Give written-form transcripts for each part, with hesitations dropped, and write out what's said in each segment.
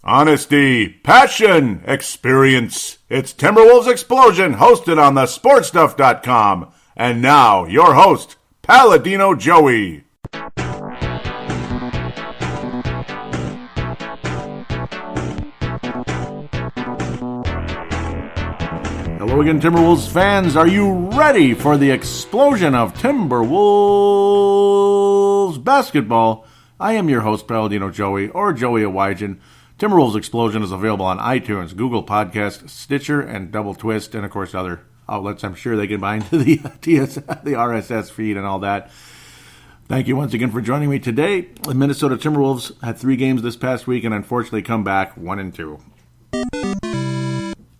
Honesty, passion, experience. It's Timberwolves Explosion, hosted on the sportstuff.com. And now, your host, Paladino Joey. Hello again, Timberwolves fans. Are you ready for the explosion of Timberwolves basketball? I am your host, Paladino Joey, or Joey Awajan. Timberwolves Explosion is available on iTunes, Google Podcasts, Stitcher, and Double Twist, and of course other outlets. I'm sure they can bind to the RSS feed and all that. Thank you once again for joining me today. The Minnesota Timberwolves had 3 games this past week and unfortunately come back 1-2.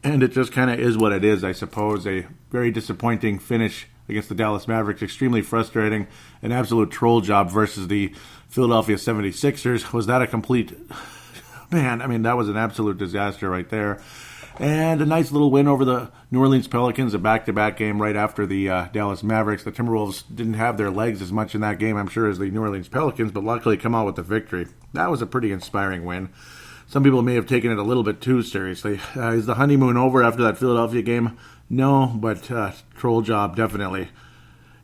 And it just kind of is what it is, I suppose. A very disappointing finish against the Dallas Mavericks. Extremely frustrating. An absolute troll job versus the Philadelphia 76ers. Was that a complete... Man, I mean, that was an absolute disaster right there. And a nice little win over the New Orleans Pelicans, a back-to-back game right after the Dallas Mavericks. The Timberwolves didn't have their legs as much in that game, I'm sure, as the New Orleans Pelicans, but luckily come out with the victory. That was a pretty inspiring win. Some people may have taken it a little bit too seriously. Is the honeymoon over after that Philadelphia game? No, but troll job definitely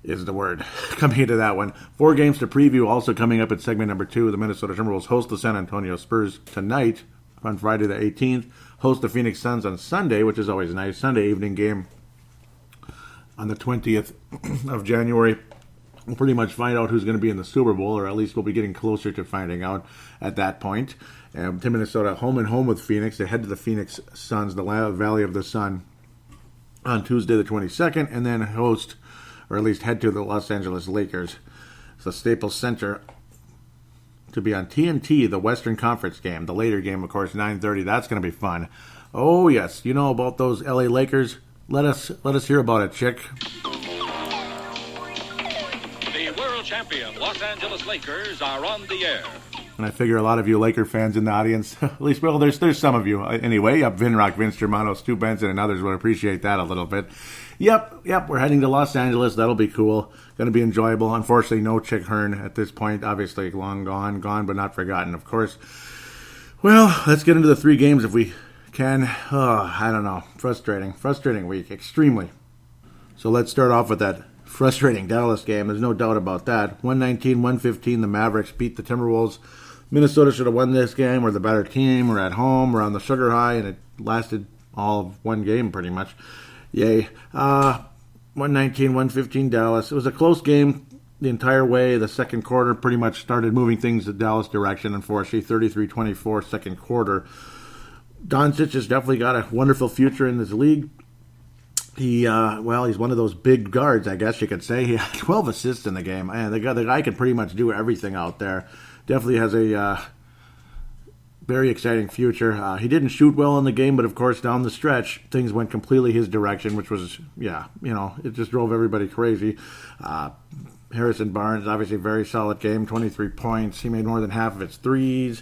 is the word coming into that one. 4 games to preview also coming up at segment number 2. The Minnesota Timberwolves host the San Antonio Spurs tonight on Friday the 18th. Host the Phoenix Suns on Sunday, which is always nice. Sunday evening game on the 20th of January. We'll pretty much find out who's going to be in the Super Bowl, or at least we'll be getting closer to finding out at that point. Team Minnesota home and home with Phoenix. They head to the Phoenix Suns, the Valley of the Sun, on Tuesday the 22nd, and then host, or at least head to the Los Angeles Lakers. It's the Staples Center to be on TNT, the Western Conference game. The later game, of course, 9:30. That's going to be fun. Oh, yes. You know about those LA Lakers? Let us hear about it, chick. The world champion Los Angeles Lakers are on the air. And I figure a lot of you Laker fans in the audience, at least, well, there's some of you. Anyway, Vinrock, Vince Germano, Stu Benson, and others would appreciate that a little bit. Yep, we're heading to Los Angeles. That'll be cool. Going to be enjoyable. Unfortunately, no Chick Hearn at this point. Obviously, long gone, but not forgotten, of course. Well, let's get into the 3 games if we can. I don't know. Frustrating week. Extremely. So let's start off with that frustrating Dallas game. There's no doubt about that. 119-115, the Mavericks beat the Timberwolves. Minnesota should have won this game. We're the better team. We're at home. We're on the sugar high, and it lasted all of one game pretty much. Yay. 119-115 Dallas. It was a close game the entire way. The second quarter pretty much started moving things the Dallas direction, unfortunately. 33-24 second quarter. Doncic has definitely got a wonderful future in this league. He's one of those big guards, I guess you could say. He had 12 assists in the game. Man, the guy can pretty much do everything out there. Definitely has a very exciting future. He didn't shoot well in the game, but of course down the stretch, things went completely his direction, which was, it just drove everybody crazy. Harrison Barnes, obviously a very solid game, 23 points. He made more than half of his threes.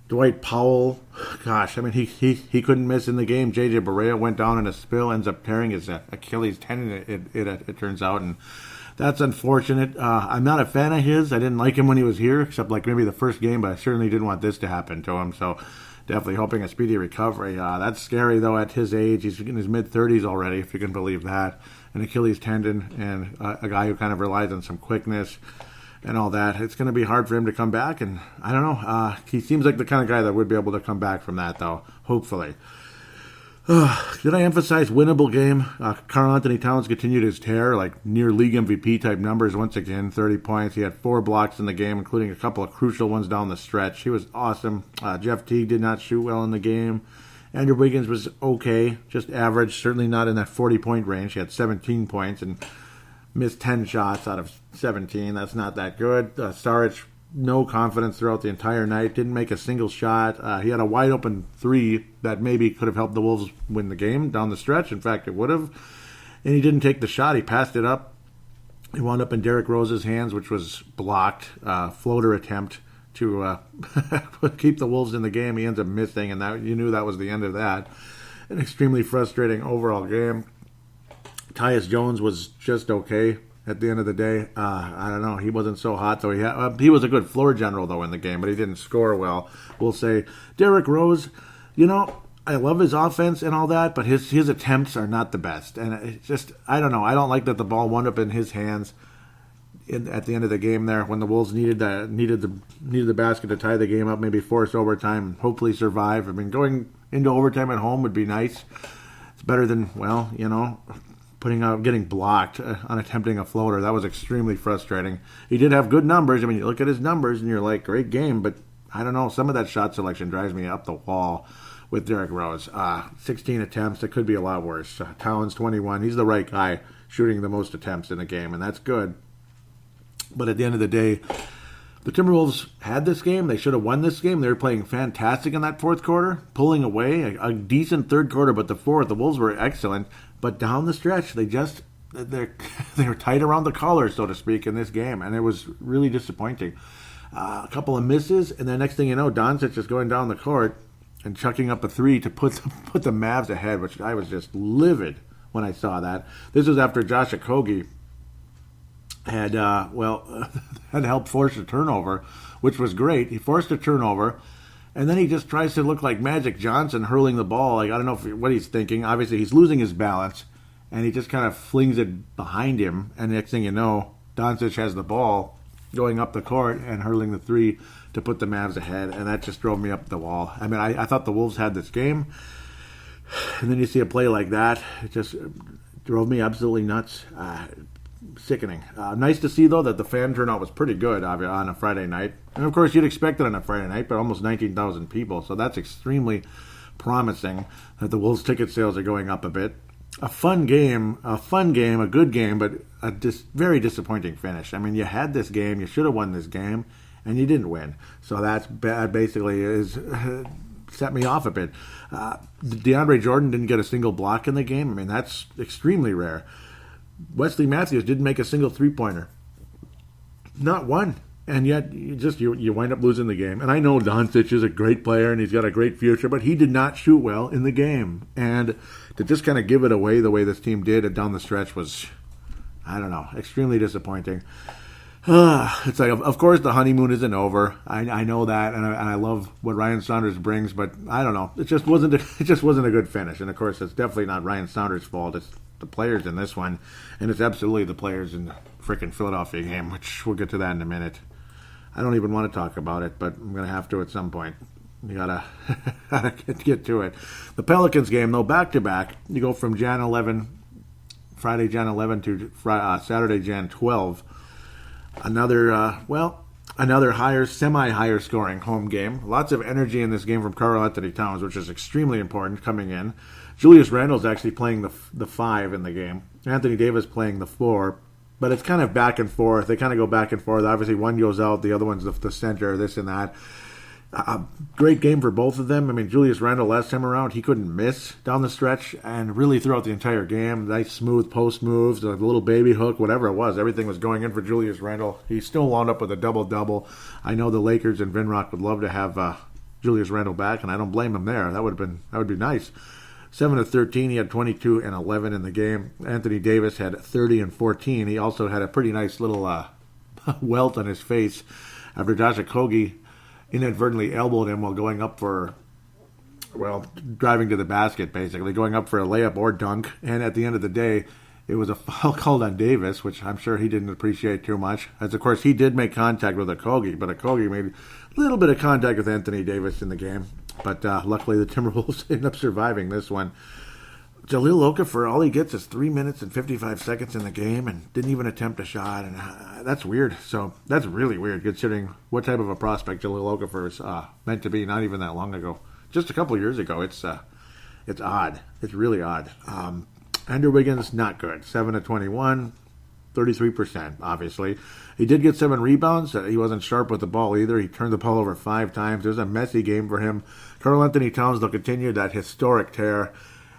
Dwight Powell, gosh, I mean, he couldn't miss in the game. J.J. Barea went down in a spill, ends up tearing his Achilles tendon, it turns out, and that's unfortunate. I'm not a fan of his. I didn't like him when he was here, except like maybe the first game, but I certainly didn't want this to happen to him, so definitely hoping a speedy recovery. That's scary, though, at his age. He's in his mid-30s already, if you can believe that. An Achilles tendon, and a guy who kind of relies on some quickness and all that. It's going to be hard for him to come back, and I don't know. He seems like the kind of guy that would be able to come back from that, though, hopefully. Did I emphasize winnable game? Karl Anthony Towns continued his tear, like near league MVP type numbers once again, 30 points. He had 4 blocks in the game, including a couple of crucial ones down the stretch. He was awesome. Jeff Teague did not shoot well in the game. Andrew Wiggins was okay, just average, certainly not in that 40-point range. He had 17 points and missed 10 shots out of 17. That's not that good. Saric, no confidence throughout the entire night. Didn't make a single shot. He had a wide-open 3 that maybe could have helped the Wolves win the game down the stretch. In fact, it would have. And he didn't take the shot. He passed it up. He wound up in Derrick Rose's hands, which was blocked. Floater attempt to keep the Wolves in the game. He ends up missing, and that you knew that was the end of that. An extremely frustrating overall game. Tyus Jones was just okay. at the end of the day. I don't know. He wasn't so hot, though. He was a good floor general, though, in the game, but he didn't score well. We'll say Derrick Rose, I love his offense and all that, but his attempts are not the best. And it's just, I don't know. I don't like that the ball wound up in his hands at the end of the game there when the Wolves needed the basket to tie the game up, maybe force overtime, hopefully survive. I mean, going into overtime at home would be nice. It's better than, getting blocked on attempting a floater. That was extremely frustrating. He did have good numbers. I mean, you look at his numbers and you're like, great game, but I don't know. Some of that shot selection drives me up the wall with Derrick Rose. 16 attempts. It could be a lot worse. Towns, 21. He's the right guy shooting the most attempts in the game, and that's good. But at the end of the day, the Timberwolves had this game. They should have won this game. They were playing fantastic in that fourth quarter, pulling away. A decent third quarter, but the fourth, the Wolves were excellent. But down the stretch, they were tight around the collar, so to speak, in this game, and it was really disappointing. A couple of misses, and then next thing you know, Doncic is going down the court and chucking up a three to put the Mavs ahead, which I was just livid when I saw that. This was after Josh Okogie had helped force a turnover, which was great. He forced a turnover, and then he just tries to look like Magic Johnson hurling the ball. Like, I don't know what he's thinking. Obviously, he's losing his balance, and he just kind of flings it behind him, and next thing you know, Doncic has the ball going up the court and hurling the three to put the Mavs ahead, and that just drove me up the wall. I mean, I thought the Wolves had this game, and then you see a play like that. It just drove me absolutely nuts. Sickening. Nice to see, though, that the fan turnout was pretty good on a Friday night. And, of course, you'd expect it on a Friday night, but almost 19,000 people. So that's extremely promising that the Wolves ticket sales are going up a bit. A fun game, a good game, but a very disappointing finish. I mean, you had this game. You should have won this game, and you didn't win. So that basically is set me off a bit. DeAndre Jordan didn't get a single block in the game. I mean, that's extremely rare. Wesley Matthews didn't make a single three-pointer. Not one. And yet, you wind up losing the game. And I know Doncic is a great player and he's got a great future, but he did not shoot well in the game. And to just kind of give it away the way this team did down the stretch was, I don't know, extremely disappointing. It's like, of course, the honeymoon isn't over. I know that, and I love what Ryan Saunders brings, but I don't know. It just wasn't a good finish. And of course, it's definitely not Ryan Saunders' fault. It's the players in this one, and it's absolutely the players in the freaking Philadelphia game, which we'll get to that in a minute. I don't even want to talk about it, but I'm going to have to at some point. You gotta get to it. The Pelicans game, though, back-to-back. You go from Friday Jan 11 to Saturday Jan 12. Another semi-higher scoring home game. Lots of energy in this game from Karl Anthony Towns, which is extremely important coming in. Julius Randle's actually playing the 5 in the game. Anthony Davis playing the 4. But it's kind of back and forth. They kind of go back and forth. Obviously, one goes out, the other one's the center, this and that. Great game for both of them. I mean, Julius Randle last time around, he couldn't miss down the stretch, and really throughout the entire game, nice smooth post moves, a little baby hook, whatever it was. Everything was going in for Julius Randle. He still wound up with a double-double. I know the Lakers and Vinrock would love to have Julius Randle back, and I don't blame him there. That would be nice. 7 of 13, he had 22 and 11 in the game. Anthony Davis had 30 and 14. He also had a pretty nice little welt on his face after Josh Okogie inadvertently elbowed him while going up driving to the basket, basically, going up for a layup or dunk. And at the end of the day, it was a foul called on Davis, which I'm sure he didn't appreciate too much. As, of course, he did make contact with Okogie, but Okogie made a little bit of contact with Anthony Davis in the game. But luckily, the Timberwolves ended up surviving this one. Jahlil Okafor, all he gets is 3 minutes and 55 seconds in the game and didn't even attempt a shot. And that's weird. So that's really weird considering what type of a prospect Jahlil Okafor is meant to be not even that long ago. Just a couple of years ago. It's odd. It's really odd. Andrew Wiggins, not good. 7 of 21, 33%, obviously. He did get 7 rebounds. He wasn't sharp with the ball either. He turned the ball over 5 times. It was a messy game for him. Karl Anthony Towns, though, continued that historic tear.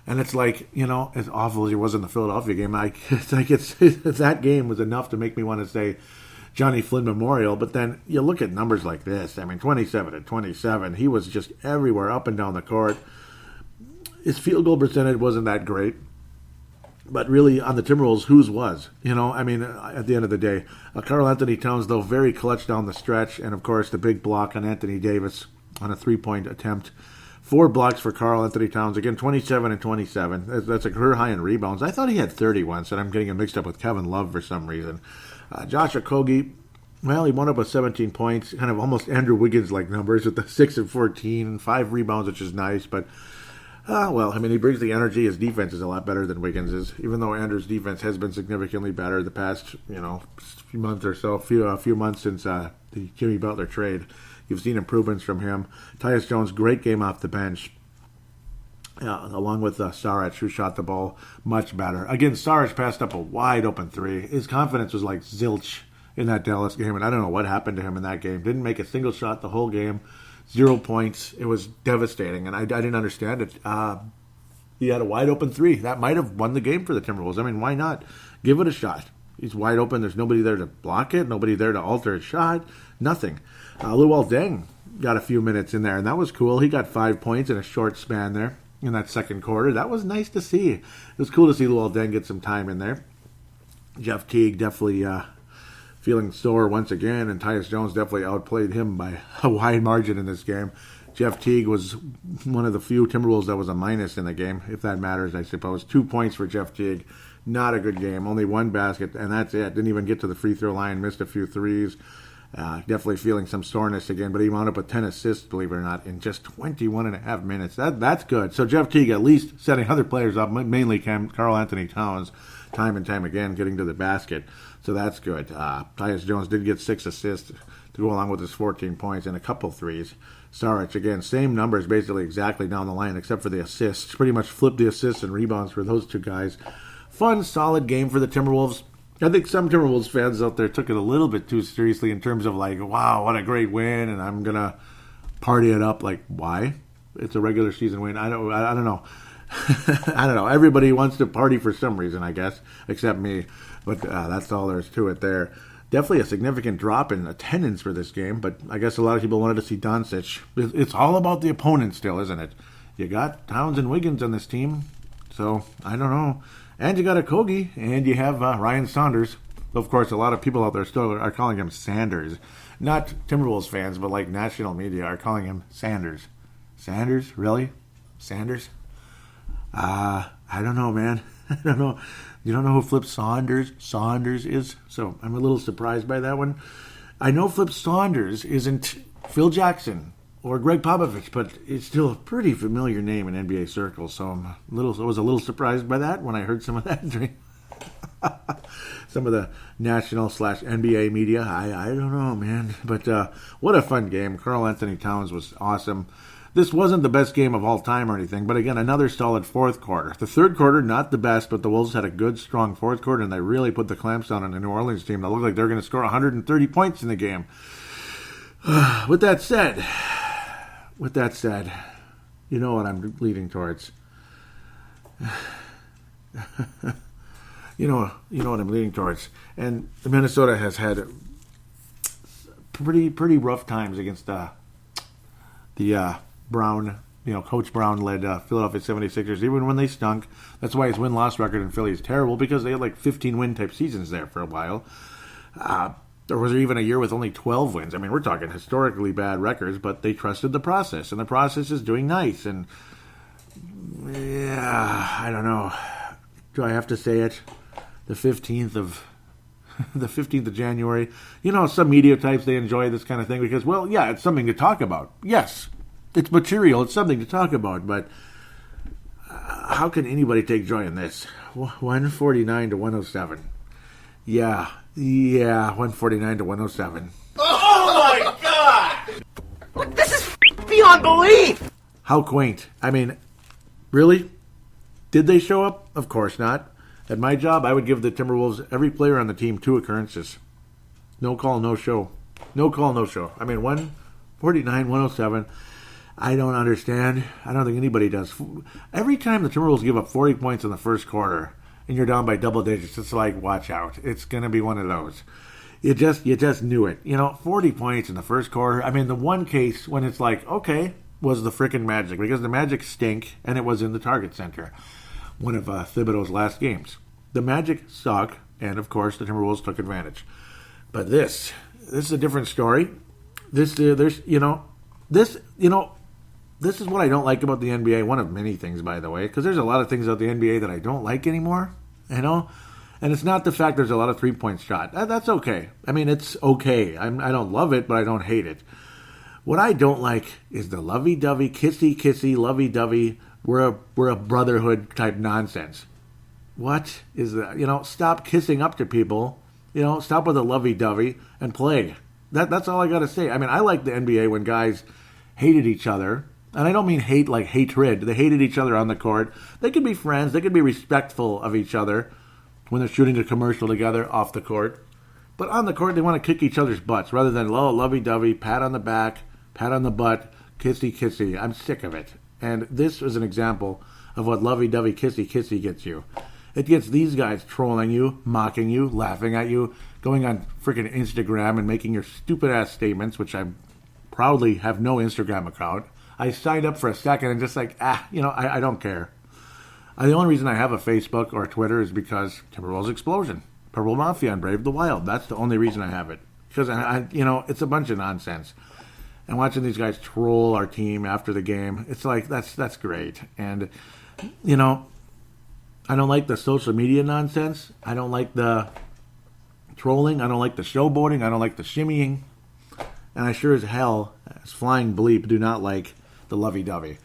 And it's like, as awful as he was in the Philadelphia game, that game was enough to make me want to say Johnny Flynn Memorial. But then you look at numbers like this. I mean, 27 and 27. He was just everywhere, up and down the court. His field goal percentage wasn't that great. But really, on the Timberwolves, whose was? I mean, at the end of the day. Karl Anthony Towns, though, very clutch down the stretch. And, of course, the big block on Anthony Davis on a three-point attempt. 4 blocks for Karl Anthony Towns. Again, 27 and 27. That's a career high in rebounds. I thought he had 30 once, and I'm getting him mixed up with Kevin Love for some reason. Josh Okogie, well, he wound up with 17 points. Kind of almost Andrew Wiggins-like numbers with the 6 and 14 and 5 rebounds, which is nice. But well, I mean, he brings the energy. His defense is a lot better than Wiggins is, even though Andrew's defense has been significantly better the past, few months or so, a few months since the Jimmy Butler trade. You've seen improvements from him. Tyus Jones, great game off the bench, along with Saric, who shot the ball much better. Again, Saric passed up a wide-open three. His confidence was like zilch in that Dallas game, and I don't know what happened to him in that game. Didn't make a single shot the whole game. 0 points. It was devastating, and I didn't understand it. He had a wide-open three. That might have won the game for the Timberwolves. I mean, why not? Give it a shot. He's wide open. There's nobody there to block it, nobody there to alter his shot, nothing. Luol Deng got a few minutes in there, and that was cool. He got 5 points in a short span there in that second quarter. That was nice to see. It was cool to see Luol Deng get some time in there. Jeff Teague definitely feeling sore once again, and Tyus Jones definitely outplayed him by a wide margin in this game. Jeff Teague was one of the few Timberwolves that was a minus in the game, if that matters, I suppose. 2 points for Jeff Teague. Not a good game. Only 1 basket, and that's it. Didn't even get to the free throw line. Missed a few threes. Definitely feeling some soreness again, but he wound up with 10 assists, believe it or not, in just 21 and a half minutes. That's good. So Jeff Teague at least setting other players up, mainly Karl Anthony Towns, time and time again, getting to the basket. So that's good. Tyus Jones did get 6 assists to go along with his 14 points and a couple threes. Saric, again, same numbers basically exactly down the line except for the assists. Pretty much flipped the assists and rebounds for those two guys. Fun, solid game for the Timberwolves. I think some Timberwolves fans out there took it a little bit too seriously in terms of like, wow, what a great win, and I'm going to party it up. Like, why? It's a regular season win. I don't know. I don't know. Everybody wants to party for some reason, I guess, except me. But that's all there is to it there. Definitely a significant drop in attendance for this game, but I guess a lot of people wanted to see Doncic. It's all about the opponent still, isn't it? You got Towns and Wiggins on this team, so I don't know. And you got Okogie, and you have Ryan Saunders. Of course, a lot of people out there still are calling him Sanders. Not Timberwolves fans, but like national media are calling him Sanders. Sanders? Really? Sanders? I don't know, man. I don't know. You don't know who Flip Saunders is? So I'm a little surprised by that one. I know Flip Saunders isn't Phil Jackson or Greg Popovich, but it's still a pretty familiar name in NBA circles. So I was a little surprised by that when I heard some of that during some of the national/NBA media. I don't know, man. But what a fun game. Karl Anthony Towns was awesome. This wasn't the best game of all time or anything, but again, another solid fourth quarter. The third quarter, not the best, but the Wolves had a good, strong fourth quarter, and they really put the clamps down on the New Orleans team that looked like they're going to score 130 points in the game. With that said, you know what I'm leading towards. you know what I'm leading towards. And Minnesota has had pretty rough times against the Brown, Coach Brown-led Philadelphia 76ers, even when they stunk. That's why his win-loss record in Philly is terrible, because they had like 15-win type seasons there for a while. There was even a year with only 12 wins. I mean, we're talking historically bad records, but they trusted the process, and the process is doing nice. And, yeah, I don't know. Do I have to say it? The 15th of January. Some media types, they enjoy this kind of thing because, well, yeah, it's something to talk about. Yes. It's material. It's something to talk about, but how can anybody take joy in this? 149 to 107. Yeah, 149 to 107. Oh my God! This is beyond belief! How quaint. I mean, really? Did they show up? Of course not. At my job, I would give the Timberwolves, every player on the team, 2 occurrences. No call, no show. No call, no show. I mean, 149, 107. I don't understand. I don't think anybody does. Every time the Timberwolves give up 40 points in the first quarter and you're down by double digits, it's like, watch out. It's going to be one of those. You just knew it. 40 points in the first quarter. I mean, the one case when it's like, okay, was the frickin' Magic, because the Magic stink and it was in the Target Center. one of Thibodeau's last games. The Magic suck, and of course the Timberwolves took advantage. But this is a different story. This is what I don't like about the NBA. One of many things, by the way, because there's a lot of things about the NBA that I don't like anymore. And it's not the fact there's a lot of three-point shot. That's okay. I mean, it's okay. I don't love it, but I don't hate it. What I don't like is the lovey-dovey, kissy-kissy, lovey-dovey, we're a brotherhood type nonsense. What is that? Stop kissing up to people. Stop with the lovey-dovey and play. That's all I got to say. I mean, I like the NBA when guys hated each other. And I don't mean hate like hatred. They hated each other on the court. They could be friends. They could be respectful of each other when they're shooting a commercial together off the court. But on the court, they want to kick each other's butts rather than lovey-dovey, pat on the back, pat on the butt, kissy-kissy. I'm sick of it. And this is an example of what lovey-dovey, kissy-kissy gets you. It gets these guys trolling you, mocking you, laughing at you, going on freaking Instagram and making your stupid-ass statements, which I proudly have no Instagram account. I signed up for a second and just like, I don't care. The only reason I have a Facebook or a Twitter is because Timberwolves Explosion, Purple Mafia, and Brave the Wild. That's the only reason I have it. Because, it's a bunch of nonsense. And watching these guys troll our team after the game, it's like, that's great. And, I don't like the social media nonsense. I don't like the trolling. I don't like the showboating. I don't like the shimmying. And I sure as hell, as flying bleep, do not like the lovey-dovey.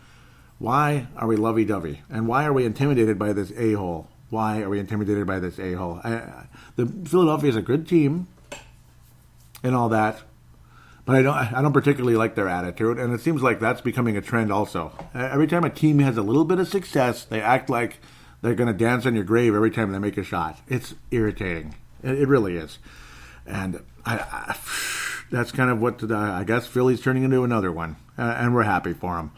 Why are we lovey-dovey? And why are we intimidated by this a-hole? Why are we intimidated by this a-hole? The Philadelphia is a good team and all that, but I don't particularly like their attitude, and it seems like that's becoming a trend also. Every time a team has a little bit of success, they act like they're going to dance on your grave every time they make a shot. It's irritating. It really is. And that's kind of what I guess Philly's turning into another one, and we're happy for him.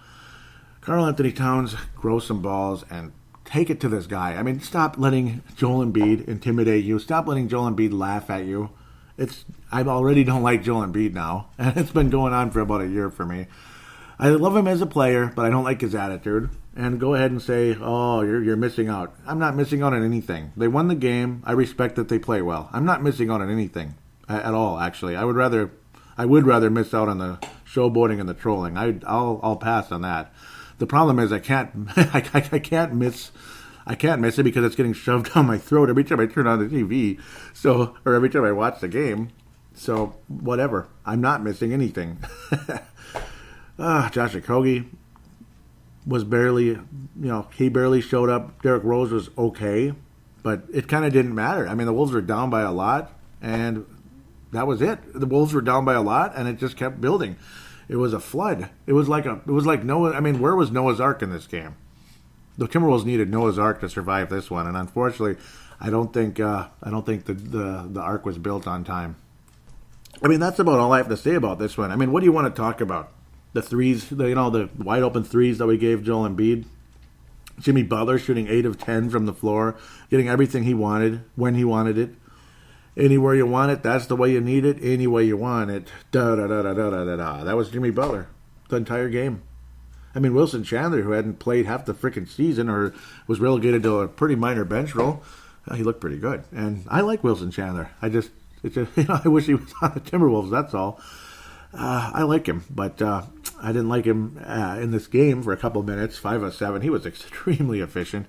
Karl Anthony Towns, grow some balls and take it to this guy. I mean, stop letting Joel Embiid intimidate you. Stop letting Joel Embiid laugh at you. I already don't like Joel Embiid now, and it's been going on for about a year for me. I love him as a player, but I don't like his attitude. And go ahead and say, oh, you're missing out. I'm not missing out on anything. They won the game. I respect that they play well. I'm not missing out on anything at all, actually. I would rather miss out on the showboating and the trolling. I'll pass on that. The problem is I can't miss it because it's getting shoved down my throat every time I turn on the TV. Or every time I watch the game. So whatever. I'm not missing anything. Josh Okogie was barely, he barely showed up. Derrick Rose was okay, but it kind of didn't matter. I mean, the Wolves were down by a lot, and that was it. The Wolves were down by a lot, and it just kept building. It was a flood. It was like Noah. I mean, where was Noah's Ark in this game? The Timberwolves needed Noah's Ark to survive this one, and unfortunately, I don't think the Ark was built on time. I mean, that's about all I have to say about this one. I mean, what do you want to talk about? The threes, the wide open threes that we gave Joel Embiid. Jimmy Butler shooting 8 of 10 from the floor, getting everything he wanted when he wanted it. Anywhere you want it, that's the way you need it. Any way you want it, da-da-da-da-da-da-da. That was Jimmy Butler the entire game. I mean, Wilson Chandler, who hadn't played half the freaking season or was relegated to a pretty minor bench role, he looked pretty good. And I like Wilson Chandler. I wish he was on the Timberwolves, that's all. I like him, but I didn't like him in this game for a couple of minutes. 5 of 7. He was extremely efficient.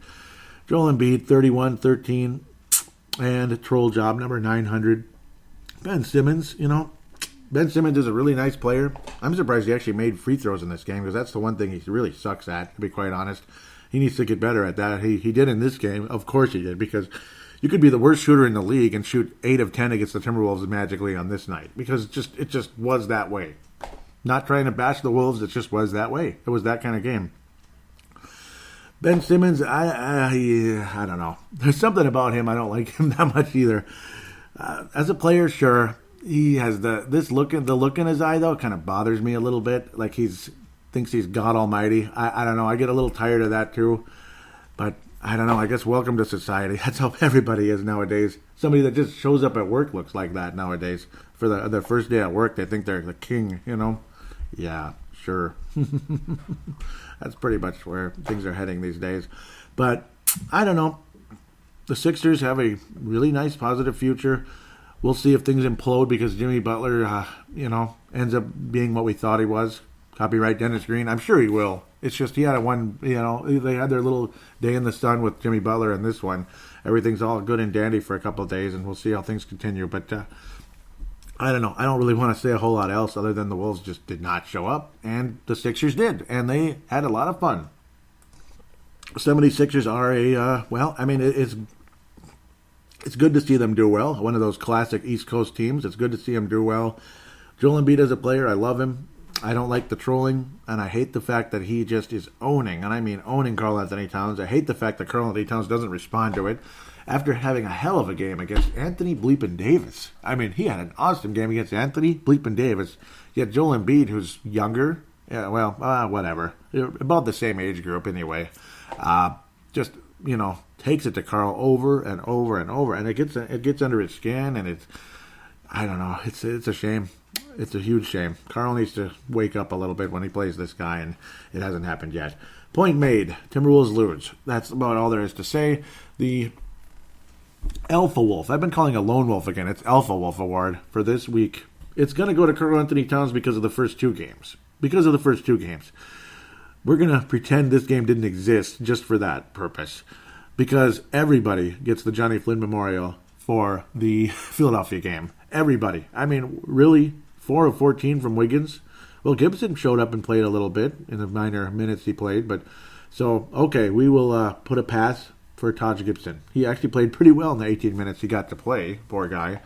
Joel Embiid, 31, 13. And troll job number 900. Ben Simmons, Ben Simmons is a really nice player. I'm surprised he actually made free throws in this game because that's the one thing he really sucks at, to be quite honest. He needs to get better at that. He did in this game. Of course he did, because you could be the worst shooter in the league and shoot 8 of 10 against the Timberwolves magically on this night because it just was that way. Not trying to bash the Wolves, it just was that way. It was that kind of game. Ben Simmons, I don't know. There's something about him. I don't like him that much either. As a player, sure, he has the look in his eye though kind of bothers me a little bit. Like thinks he's God Almighty. I don't know. I get a little tired of that too. But I don't know. I guess welcome to society. That's how everybody is nowadays. Somebody that just shows up at work looks like that nowadays. For their first day at work, they think they're the king. Yeah, sure. That's pretty much where things are heading these days. But I don't know. The Sixers have a really nice, positive future. We'll see if things implode because Jimmy Butler, ends up being what we thought he was. Copyright Dennis Green. I'm sure he will. It's just he had they had their little day in the sun with Jimmy Butler, and this one, everything's all good and dandy for a couple of days, and we'll see how things continue. But I don't know. I don't really want to say a whole lot else other than the Wolves just did not show up, and the Sixers did, and they had a lot of fun. 76ers are it's good to see them do well. One of those classic East Coast teams. It's good to see them do well. Joel Embiid as a player, I love him. I don't like the trolling, and I hate the fact that he just is owning, and I mean owning Karl Anthony Towns. I hate the fact that Karl Anthony Towns doesn't respond to it after having a hell of a game against Anthony Bleepin Davis. I mean, he had an awesome game against Anthony Bleepin Davis. Yet Joel Embiid, who's younger, whatever, about the same age group anyway, takes it to Karl over and over and over, and it gets under his skin, and I don't know, it's a shame. It's a huge shame. Karl needs to wake up a little bit when he plays this guy, and it hasn't happened yet. Point made. Timberwolves lose. That's about all there is to say. The Alpha Wolf. I've been calling a Lone Wolf again. It's Alpha Wolf Award for this week. It's going to go to Karl Anthony Towns because of the first two games. We're going to pretend this game didn't exist just for that purpose. Because everybody gets the Johnny Flynn Memorial for the Philadelphia game. Everybody. I mean, really? 4 of 14 from Wiggins? Well, Gibson showed up and played a little bit in the minor minutes he played. Okay, we will put a pass for Taj Gibson. He actually played pretty well in the 18 minutes he got to play, poor guy.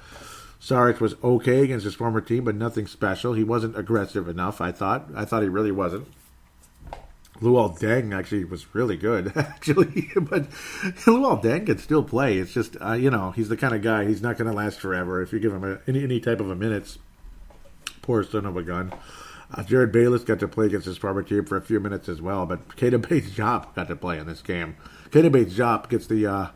Saric was okay against his former team, but nothing special. He wasn't aggressive enough, I thought. I thought he really wasn't. Luol Deng actually was really good, actually. But Luol Deng can still play. It's just, he's the kind of guy, he's not going to last forever if you give him any type of a minutes. Poor son of a gun. Jared Bayless got to play against his former team for a few minutes as well, but Keita Bates-Diop got to play in this game. Keita Bates-Diop gets the, I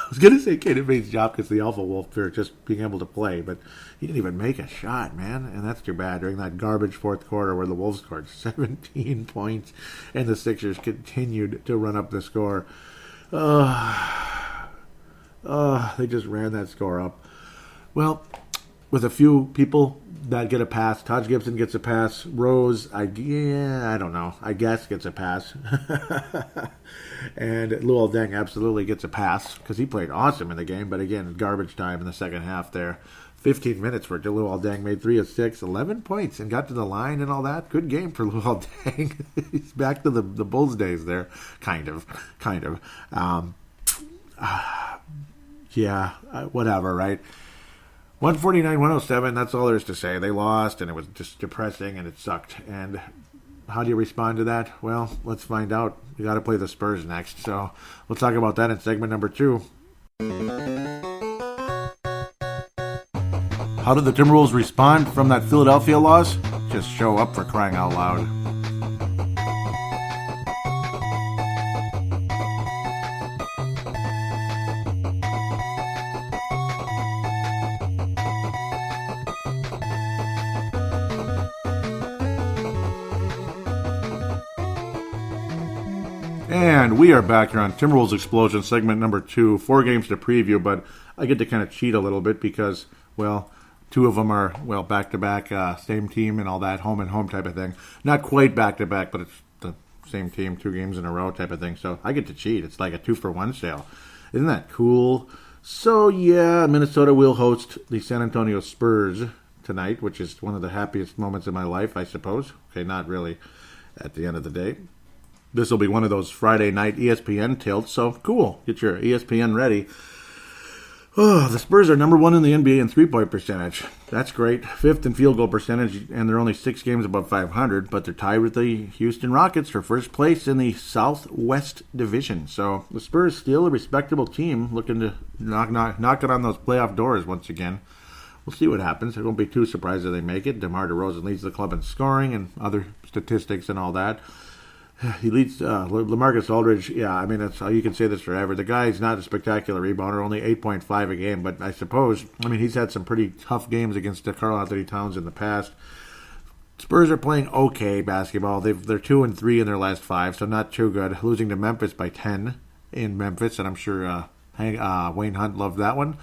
was going to say Keita Bates-Diop gets the Alpha Wolf for just being able to play, but he didn't even make a shot, man, and that's too bad during that garbage fourth quarter where the Wolves scored 17 points and the Sixers continued to run up the score. They just ran that score up. Well, with a few people that get a pass, Taj Gibson gets a pass. Rose, I don't know. I guess gets a pass. And Luol Deng absolutely gets a pass because he played awesome in the game. But again, garbage time in the second half there. 15 minutes where Luol Deng made 3 of 6, 11 points, and got to the line and all that. Good game for Luol Deng. He's back to the Bulls days there, kind of. Whatever, right? 149-107, that's all there is to say. They lost, and it was just depressing, and it sucked. And how do you respond to that? Well, let's find out. We got to play the Spurs next, so we'll talk about that in segment number 2. How did the Timberwolves respond from that Philadelphia loss? Just show up, for crying out loud. And we are back here on Timberwolves Explosion, segment number 2. 4 games to preview, but I get to kind of cheat a little bit because, 2 of them are, back-to-back, same team and all that, home and home type of thing. Not quite back-to-back, but it's the same team, 2 games in a row type of thing. So I get to cheat. It's like a 2-for-1 sale. Isn't that cool? So, Minnesota will host the San Antonio Spurs tonight, which is one of the happiest moments of my life, I suppose. Okay, not really at the end of the day. This will be one of those Friday night ESPN tilts, so cool. Get your ESPN ready. Oh, the Spurs are number 1 in the NBA in three-point percentage. That's great. 5th in field goal percentage, and they're only 6 games above 500, but they're tied with the Houston Rockets for first place in the Southwest Division. So the Spurs still a respectable team looking to knock it on those playoff doors once again. We'll see what happens. I won't be too surprised if they make it. DeMar DeRozan leads the club in scoring and other statistics and all that. He leads LaMarcus Aldridge. That's how you can say this forever. The guy's not a spectacular rebounder, only 8.5 a game, but I suppose, he's had some pretty tough games against Karl Anthony Towns in the past. Spurs are playing okay basketball. They're 2-3 in their last 5, so not too good. Losing to Memphis by 10. in Memphis, and I'm sure Wayne Hunt loved that one.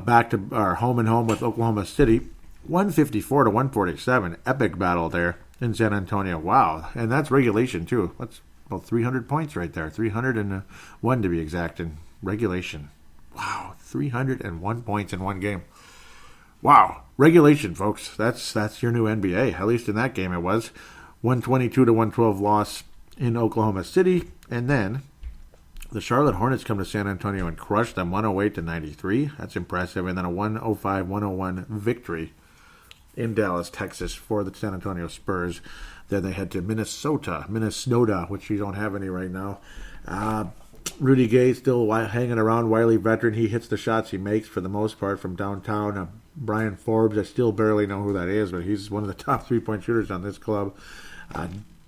Back to our home and home with Oklahoma City, 154 to 147. Epic battle there in San Antonio. Wow, and that's regulation too. That's about 300 points right there. 301 to be exact in regulation. Wow, 301 points in one game. Wow, regulation, folks. That's your new NBA. At least in that game it was 122 to 112 loss in Oklahoma City, and then the Charlotte Hornets come to San Antonio and crush them 108 to 93. That's impressive. And then a 105-101 victory in Dallas, Texas for the San Antonio Spurs. Then they head to Minnesota, which you don't have any right now. Rudy Gay still hanging around, wily veteran. He hits the shots he makes for the most part from downtown. Brian Forbes, I still barely know who that is, but he's one of the top three-point shooters on this club.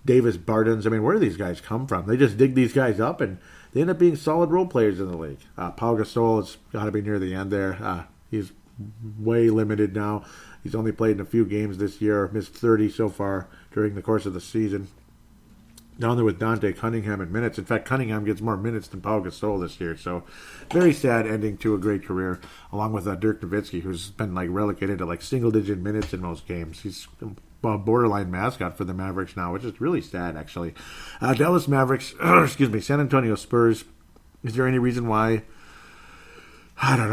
Davis Bartons. I mean, where do these guys come from? They just dig these guys up, and they end up being solid role players in the league. Pau Gasol has got to be near the end there. He's way limited now. He's only played in a few games this year, missed 30 so far during the course of the season. Down there with Dante Cunningham in minutes. In fact, Cunningham gets more minutes than Pau Gasol this year. So, very sad ending to a great career, along with Dirk Nowitzki, who's been relegated to single-digit minutes in most games. He's a borderline mascot for the Mavericks now, which is really sad, actually. Dallas Mavericks, San Antonio Spurs. Is there any reason why? I don't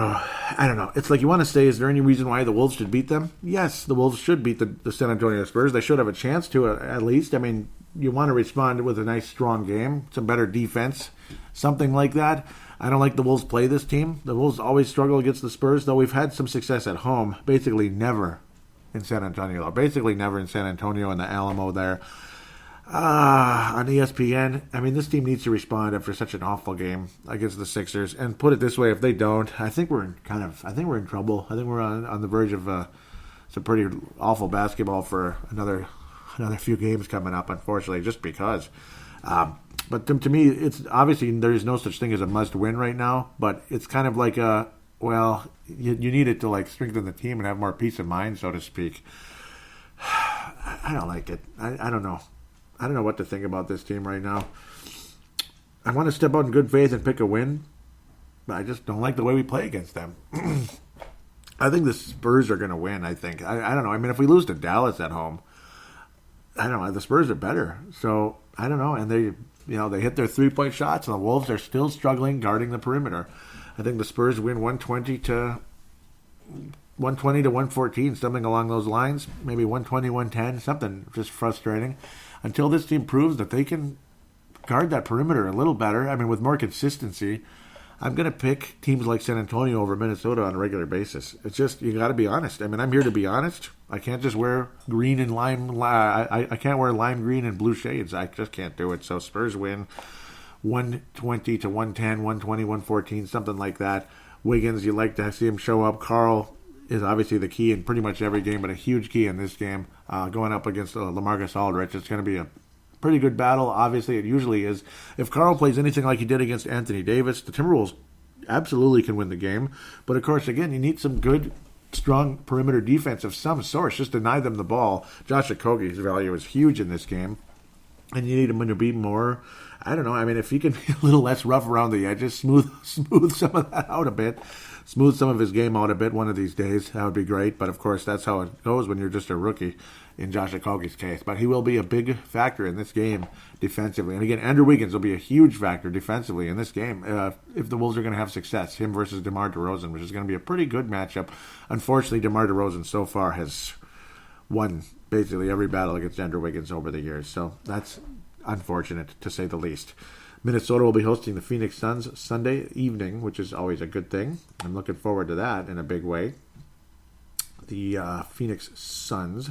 know. It's like you want to say, is there any reason why the Wolves should beat them? Yes, the Wolves should beat the San Antonio Spurs. They should have a chance to, at least. I mean, you want to respond with a nice, strong game, some better defense, something like that. I don't like the Wolves play this team. The Wolves always struggle against the Spurs, though we've had some success at home. Basically never in San Antonio. Basically never in San Antonio in the Alamo there. On ESPN, I mean, this team needs to respond after such an awful game against the Sixers. And put it this way, if they don't, I think we're in trouble. I think we're on the verge of some pretty awful basketball for another few games coming up, unfortunately, just because. But to me, it's obviously there's no such thing as a must-win right now, but it's kind of like you need it to strengthen the team and have more peace of mind, so to speak. I don't like it. I don't know. I don't know what to think about this team right now. I want to step out in good faith and pick a win, but I just don't like the way we play against them. I think the Spurs are going to win, I think. I don't know. I mean, if we lose to Dallas at home, I don't know. The Spurs are better. So, I don't know. And they hit their three-point shots, and the Wolves are still struggling guarding the perimeter. I think the Spurs win 120 to 114, something along those lines. Maybe 120, 110, something just frustrating. Until this team proves that they can guard that perimeter a little better, I mean, with more consistency, I'm going to pick teams like San Antonio over Minnesota on a regular basis. It's just, you got to be honest. I mean, I'm here to be honest. I can't just wear green and lime. I can't wear lime green and blue shades. I just can't do it. So Spurs win 120 to 110, 120, 114, something like that. Wiggins, you like to see him show up. Carl is obviously the key in pretty much every game, but a huge key in this game. Going up against LaMarcus Aldridge, it's going to be a pretty good battle. Obviously, it usually is. If Carl plays anything like he did against Anthony Davis, the Timberwolves absolutely can win the game. But, of course, again, you need some good, strong perimeter defense of some sort. Just deny them the ball. Josh Okogie's value is huge in this game. And you need him to be more, I don't know, I mean, if he can be a little less rough around the edges, smooth some of that out a bit, smooth some of his game out a bit one of these days, that would be great. But, of course, that's how it goes when you're just a rookie in Josh Okogie's case. But he will be a big factor in this game defensively. And, again, Andrew Wiggins will be a huge factor defensively in this game if the Wolves are going to have success, him versus DeMar DeRozan, which is going to be a pretty good matchup. Unfortunately, DeMar DeRozan so far has won basically every battle against Andrew Wiggins over the years. So that's unfortunate, to say the least. Minnesota will be hosting the Phoenix Suns Sunday evening, which is always a good thing. I'm looking forward to that in a big way. The Phoenix Suns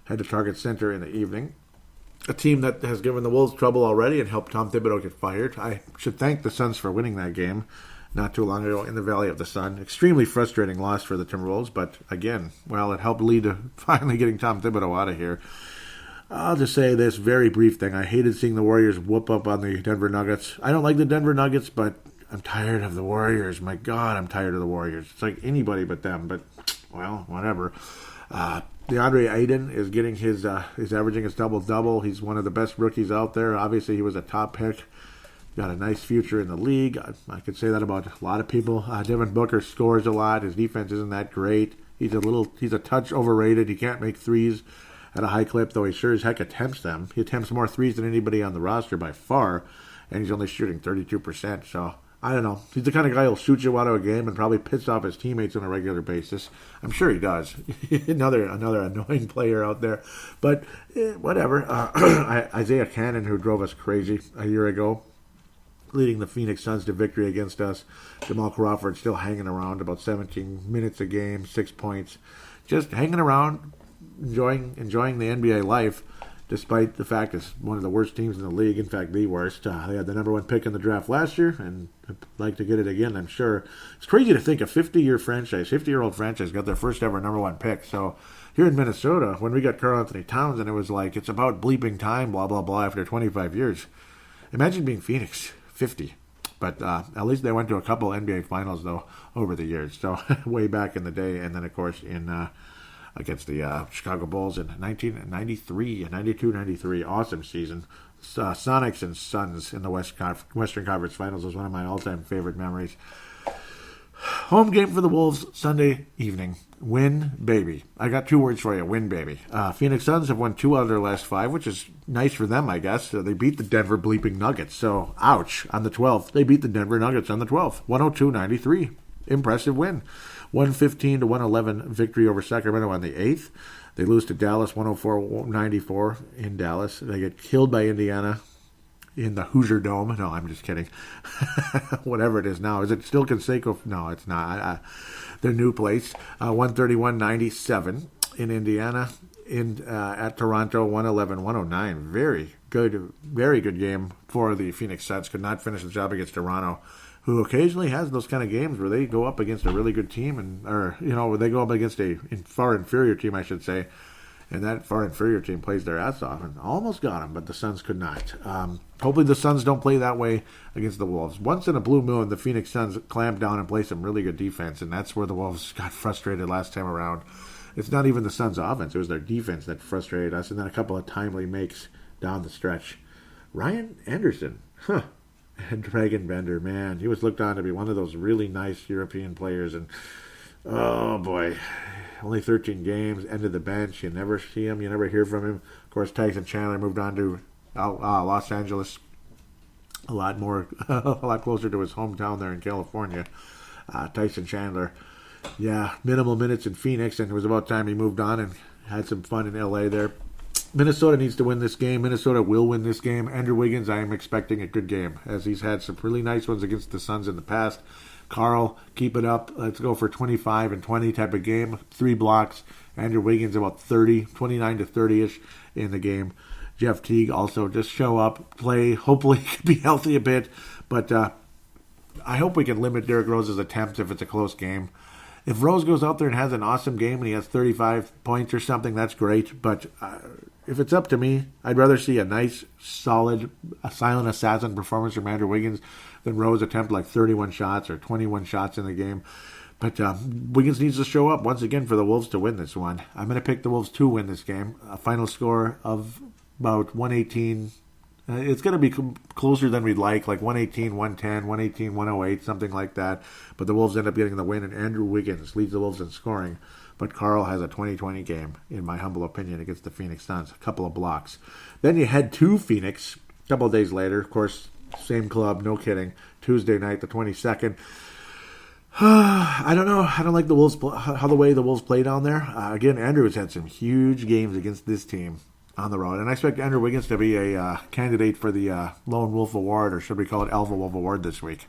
head to Target Center in the evening. A team that has given the Wolves trouble already and helped Tom Thibodeau get fired. I should thank the Suns for winning that game not too long ago in the Valley of the Sun. Extremely frustrating loss for the Timberwolves, but again, well, it helped lead to finally getting Tom Thibodeau out of here. I'll just say this very brief thing. I hated seeing the Warriors whoop up on the Denver Nuggets. I don't like the Denver Nuggets, but I'm tired of the Warriors. My God, I'm tired of the Warriors. It's like anybody but them, but, well, whatever. DeAndre Ayton is getting he's averaging his double-double. He's one of the best rookies out there. Obviously, he was a top pick got a nice future in the league. I could say that about a lot of people. Devin Booker scores a lot. His defense isn't that great. He's a touch overrated. He can't make threes at a high clip, though he sure as heck attempts them. He attempts more threes than anybody on the roster by far, and he's only shooting 32%. So, I don't know. He's the kind of guy who'll shoot you out of a game and probably piss off his teammates on a regular basis. I'm sure he does. another annoying player out there. But whatever. Isaiah Cannon, who drove us crazy a year ago, leading the Phoenix Suns to victory against us. Jamal Crawford still hanging around, about 17 minutes a game, 6 points. Just hanging around, enjoying the NBA life, despite the fact it's one of the worst teams in the league. In fact, the worst. They had the number one pick in the draft last year, and I'd like to get it again, I'm sure. It's crazy to think a 50-year-old franchise got their first ever number one pick. So here in Minnesota, when we got Karl Anthony Towns, and it was like, it's about bleeping time, blah, blah, blah, after 25 years. Imagine being Phoenix. 50. But at least they went to a couple NBA finals, though, over the years. So way back in the day. And then, of course, against the Chicago Bulls in 1993, 92-93. Awesome season. Sonics and Suns in the Western Conference Finals was one of my all-time favorite memories. Home game for the Wolves Sunday evening. Win, baby. I got 2 words for you. Win, baby. Phoenix Suns have won 2 out of their last 5, which is nice for them, I guess. They beat the Denver bleeping Nuggets. So, ouch. On the 12th, they beat the Denver Nuggets on the 12th. 102-93. Impressive win. 115-111 victory over Sacramento on the 8th. They lose to Dallas 104-94 in Dallas. They get killed by Indiana in the Hoosier Dome. No, I'm just kidding. Whatever it is now. Is it still Conseco? No, it's not. Their new place. 131-97 in Indiana. At Toronto, 111-109. Very good game for the Phoenix Suns. Could not finish the job against Toronto, who occasionally has those kind of games where they go up against a really good team, where they go up against a far inferior team, I should say. And that far inferior team plays their ass off and almost got them, but the Suns could not. Hopefully the Suns don't play that way against the Wolves. Once in a blue moon, the Phoenix Suns clamp down and play some really good defense, and that's where the Wolves got frustrated last time around. It's not even the Suns' offense. It was their defense that frustrated us, and then a couple of timely makes down the stretch. Ryan Anderson, and Dragon Bender, man, he was looked on to be one of those really nice European players, and oh boy, only 13 games, end of the bench. You never see him. You never hear from him. Of course, Tyson Chandler moved on to Los Angeles, a lot closer to his hometown there in California. Tyson Chandler, minimal minutes in Phoenix, and it was about time he moved on and had some fun in L.A. there. Minnesota needs to win this game. Minnesota will win this game. Andrew Wiggins, I am expecting a good game, as he's had some really nice ones against the Suns in the past. Karl, keep it up. Let's go for 25 and 20 type of game. 3 blocks. Andrew Wiggins about 29 to 30-ish in the game. Jeff Teague also just show up, play, hopefully be healthy a bit. But I hope we can limit Derrick Rose's attempts if it's a close game. If Rose goes out there and has an awesome game and he has 35 points or something, that's great. But if it's up to me, I'd rather see a nice, solid, silent assassin performance from Andrew Wiggins than Rose attempt like 31 shots or 21 shots in the game. But Wiggins needs to show up once again for the Wolves to win this one. I'm going to pick the Wolves to win this game. A final score of about 118. It's going to be closer than we'd like 118, 110, 118, 108, something like that. But the Wolves end up getting the win, and Andrew Wiggins leads the Wolves in scoring. But Karl has a 20-20 game, in my humble opinion, against the Phoenix Suns. A couple of blocks. Then you head to Phoenix a couple of days later. Of course, same club, no kidding. Tuesday night, the 22nd. I don't know. I don't like the Wolves, how the way the Wolves play down there. Again, Andrew has had some huge games against this team on the road. And I expect Andrew Wiggins to be a candidate for the Lone Wolf Award, or should we call it Alpha Wolf Award this week.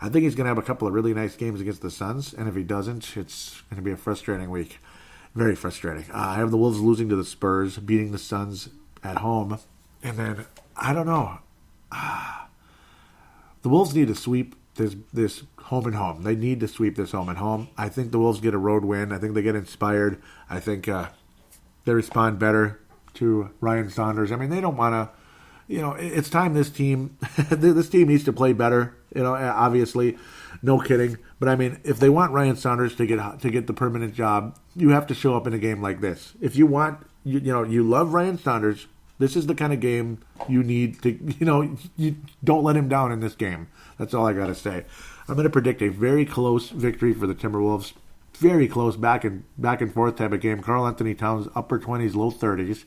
I think he's going to have a couple of really nice games against the Suns, and if he doesn't, it's going to be a frustrating week. Very frustrating. I have the Wolves losing to the Spurs, beating the Suns at home, and then, I don't know. The Wolves need to sweep this home and home. They need to sweep this home and home. I think the Wolves get a road win. I think they get inspired. I think they respond better to Ryan Saunders. I mean, they don't want to, it's time this team needs to play better, obviously, no kidding. But I mean, if they want Ryan Saunders to get the permanent job, you have to show up in a game like this. If you want, you love Ryan Saunders, This is the kind of game you need to, you don't let him down in this game. That's all I got to say. I'm going to predict a very close victory for the Timberwolves. Very close, back and forth type of game. Karl Anthony Towns, upper 20s, low 30s.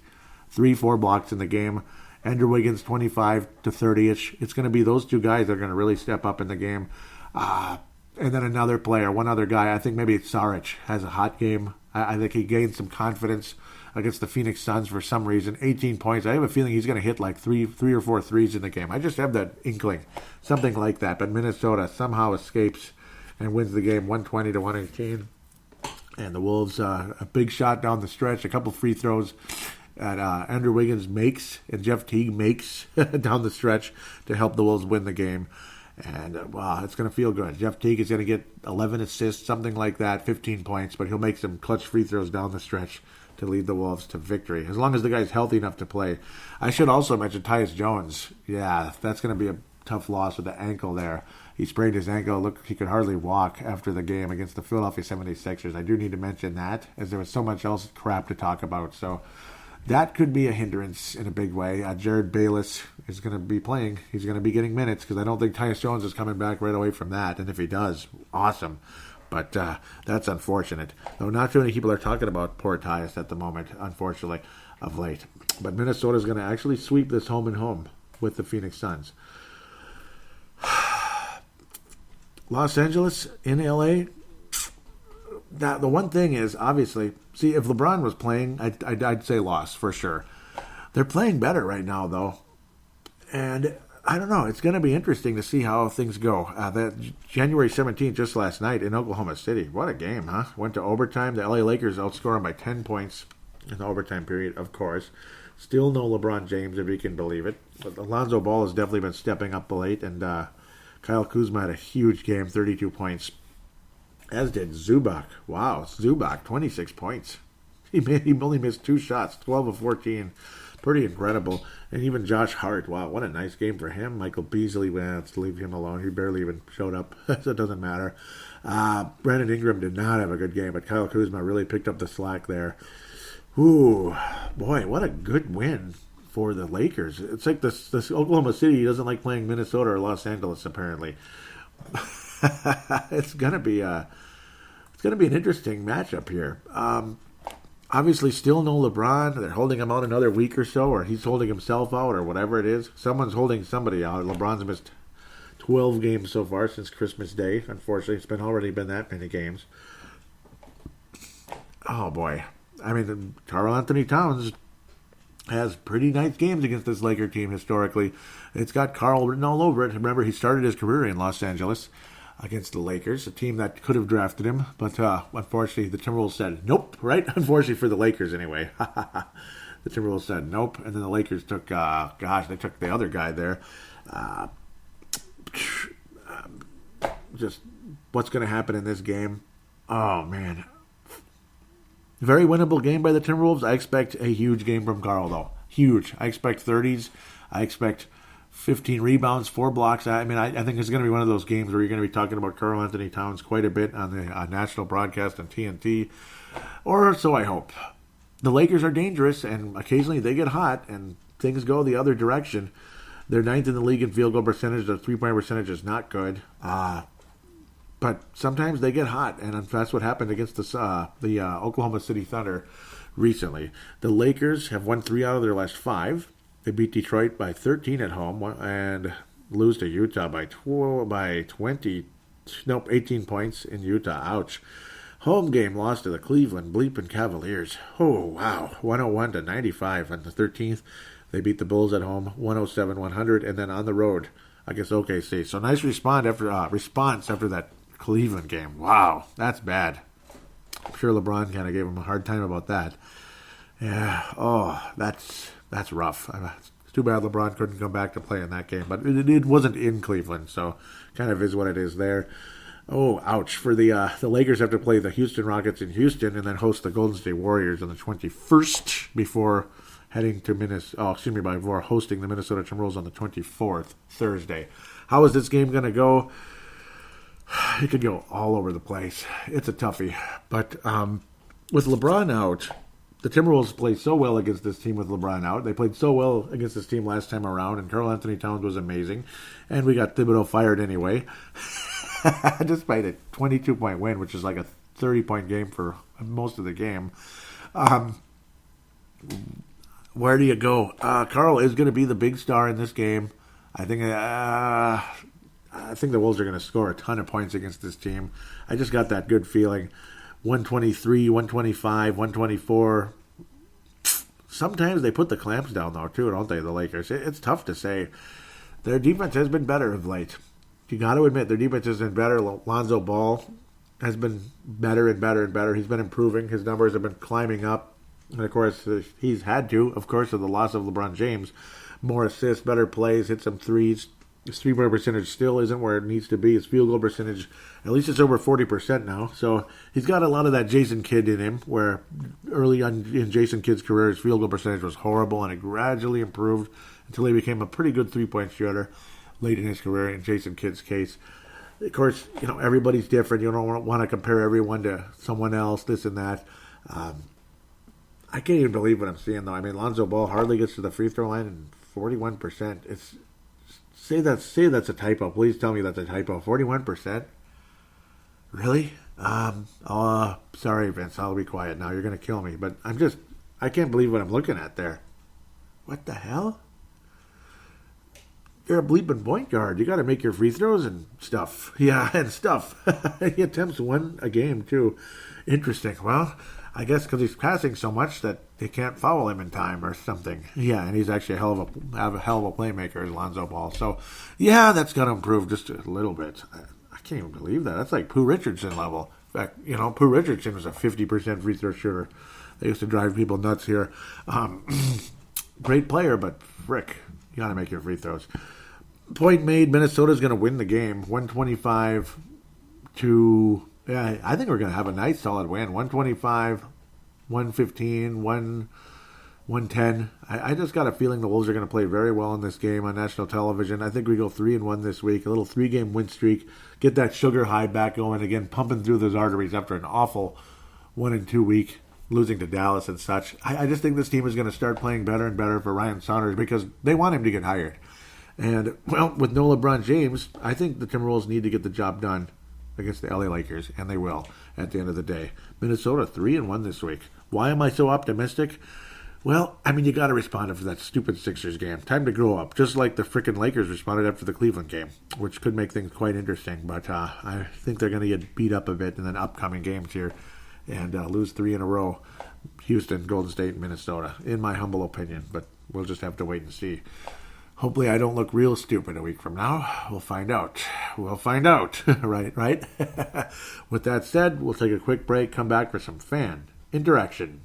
3-4 blocks in the game. Andrew Wiggins, 25 to 30-ish. It's going to be those two guys that are going to really step up in the game. And then another player, one other guy. I think maybe Saric has a hot game. I think he gained some confidence against the Phoenix Suns for some reason. 18 points. I have a feeling he's going to hit like three or four threes in the game. I just have that inkling. Something like that. But Minnesota somehow escapes and wins the game 120 to 118. And the Wolves, a big shot down the stretch, a couple free throws that Andrew Wiggins makes and Jeff Teague makes down the stretch to help the Wolves win the game. And, wow, it's going to feel good. Jeff Teague is going to get 11 assists, something like that, 15 points, but he'll make some clutch free throws down the stretch to lead the Wolves to victory, as long as the guy's healthy enough to play. I should also mention Tyus Jones. Yeah, that's going to be a tough loss with the ankle there. He sprained his ankle. Look, he could hardly walk after the game against the Philadelphia 76ers. I do need to mention that, as there was so much else crap to talk about. So that could be a hindrance in a big way. Jared Bayless is going to be playing. He's going to be getting minutes because I don't think Tyus Jones is coming back right away from that. And if he does, awesome. But that's unfortunate. Though not too many people are talking about poor Tyus at the moment, unfortunately, of late. But Minnesota is going to actually sweep this home and home with the Phoenix Suns. Los Angeles in LA. The one thing is, obviously, see, if LeBron was playing, I'd say loss for sure. They're playing better right now, though. And I don't know. It's going to be interesting to see how things go. That January 17th, just last night in Oklahoma City. What a game, huh? Went to overtime. The LA Lakers outscored them by 10 points in the overtime period, of course. Still no LeBron James, if you can believe it. But Alonzo Ball has definitely been stepping up late. And Kyle Kuzma had a huge game, 32 points. As did Zubac. Wow, Zubac, 26 points. He only missed 2 shots, 12 of 14. Pretty incredible. And even Josh Hart, wow, what a nice game for him. Michael Beasley, let's leave him alone. He barely even showed up, so it doesn't matter. Brandon Ingram did not have a good game, but Kyle Kuzma really picked up the slack there. Ooh, boy, what a good win for the Lakers. It's like this Oklahoma City doesn't like playing Minnesota or Los Angeles, apparently. It's gonna be an interesting matchup here. Obviously, still no LeBron. They're holding him out another week or so, or he's holding himself out, or whatever it is. Someone's holding somebody out. LeBron's missed 12 games so far since Christmas Day. Unfortunately, it's already been that many games. Oh boy, I mean, Karl Anthony Towns has pretty nice games against this Laker team historically. It's got Karl written all over it. Remember, he started his career in Los Angeles against the Lakers, a team that could have drafted him, but unfortunately the Timberwolves said nope, right? Unfortunately for the Lakers anyway. The Timberwolves said nope, and then the Lakers took, they took the other guy there. Just what's going to happen in this game? Oh, man. Very winnable game by the Timberwolves. I expect a huge game from Karl, though. Huge. I expect 30s. I expect 15 rebounds, 4 blocks. I think it's going to be one of those games where you're going to be talking about Karl Anthony Towns quite a bit on the national broadcast on TNT. Or so I hope. The Lakers are dangerous, and occasionally they get hot, and things go the other direction. They're 9th in the league in field goal percentage. Their three-point percentage is not good. But sometimes they get hot, and that's what happened against the Oklahoma City Thunder recently. The Lakers have won 3 out of their last 5. They beat Detroit by 13 at home and lose to Utah by 18 points in Utah. Ouch. Home game lost to the Cleveland Bleeping Cavaliers. Oh, wow. 101-95 on the 13th. They beat the Bulls at home, 107-100, and then on the road against OKC. So nice response after that Cleveland game. Wow, that's bad. I'm sure LeBron kind of gave him a hard time about that. Yeah, that's rough. It's too bad LeBron couldn't come back to play in that game, but it wasn't in Cleveland, so kind of is what it is there. Oh, ouch. For the Lakers have to play the Houston Rockets in Houston and then host the Golden State Warriors on the 21st before heading to before hosting the Minnesota Timberwolves on the 24th, Thursday. How is this game going to go? It could go all over the place. It's a toughie. But with LeBron out, the Timberwolves played so well against this team with LeBron out. They played so well against this team last time around, and Karl Anthony Towns was amazing. And we got Thibodeau fired anyway, despite a 22-point win, which is like a 30-point game for most of the game. Where do you go? Karl is going to be the big star in this game. I think the Wolves are going to score a ton of points against this team. I just got that good feeling. 123, 125, 124. Sometimes they put the clamps down, though, too, don't they, the Lakers? It's tough to say. Their defense has been better of late. You got to admit, their defense has been better. Lonzo Ball has been better and better and better. He's been improving. His numbers have been climbing up. And, of course, he's had to, of course, with the loss of LeBron James. More assists, better plays, hit some threes. His three-point percentage still isn't where it needs to be. His field goal percentage, at least it's over 40% now. So he's got a lot of that Jason Kidd in him, where early on in Jason Kidd's career, his field goal percentage was horrible, and it gradually improved until he became a pretty good three-point shooter late in his career in Jason Kidd's case. Of course, everybody's different. You don't want to compare everyone to someone else, this and that. I can't even believe what I'm seeing, though. I mean, Lonzo Ball hardly gets to the free throw line, and 41%. Say that's a typo. Please tell me that's a typo. 41%? Really? Sorry, Vince. I'll be quiet now. You're going to kill me. But I can't believe what I'm looking at there. What the hell? You're a bleeping point guard. You got to make your free throws and stuff. Yeah, and stuff. He attempts one a game, too. Interesting. Well, I guess because he's passing so much that they can't foul him in time or something. Yeah, and he's actually a hell of a playmaker, as Lonzo Ball. So, yeah, that's got to improve just a little bit. I can't even believe that. That's like Pooh Richardson level. In fact, Pooh Richardson was a 50% free throw shooter. They used to drive people nuts here. Great player, but frick, you got to make your free throws. Point made, Minnesota's going to win the game, 125 to... Yeah, I think we're going to have a nice solid win. 125, 115, 110. I just got a feeling the Wolves are going to play very well in this game on national television. I think we go 3-1 this week. A little 3-game win streak. Get that sugar high back going again, pumping through those arteries after an awful 1-2 week, losing to Dallas and such. I just think this team is going to start playing better and better for Ryan Saunders because they want him to get hired. And, well, with no LeBron James, I think the Timberwolves need to get the job done against the LA Lakers, and they will at the end of the day. Minnesota 3-1 this week. Why am I so optimistic? Well, I mean, you got to respond after that stupid Sixers game. Time to grow up, just like the frickin' Lakers responded after the Cleveland game, which could make things quite interesting. But I think they're going to get beat up a bit in the upcoming games here and lose 3 in a row. Houston, Golden State, and Minnesota, in my humble opinion. But we'll just have to wait and see. Hopefully I don't look real stupid a week from now. We'll find out. right? With that said, we'll take a quick break, come back for some fan interaction.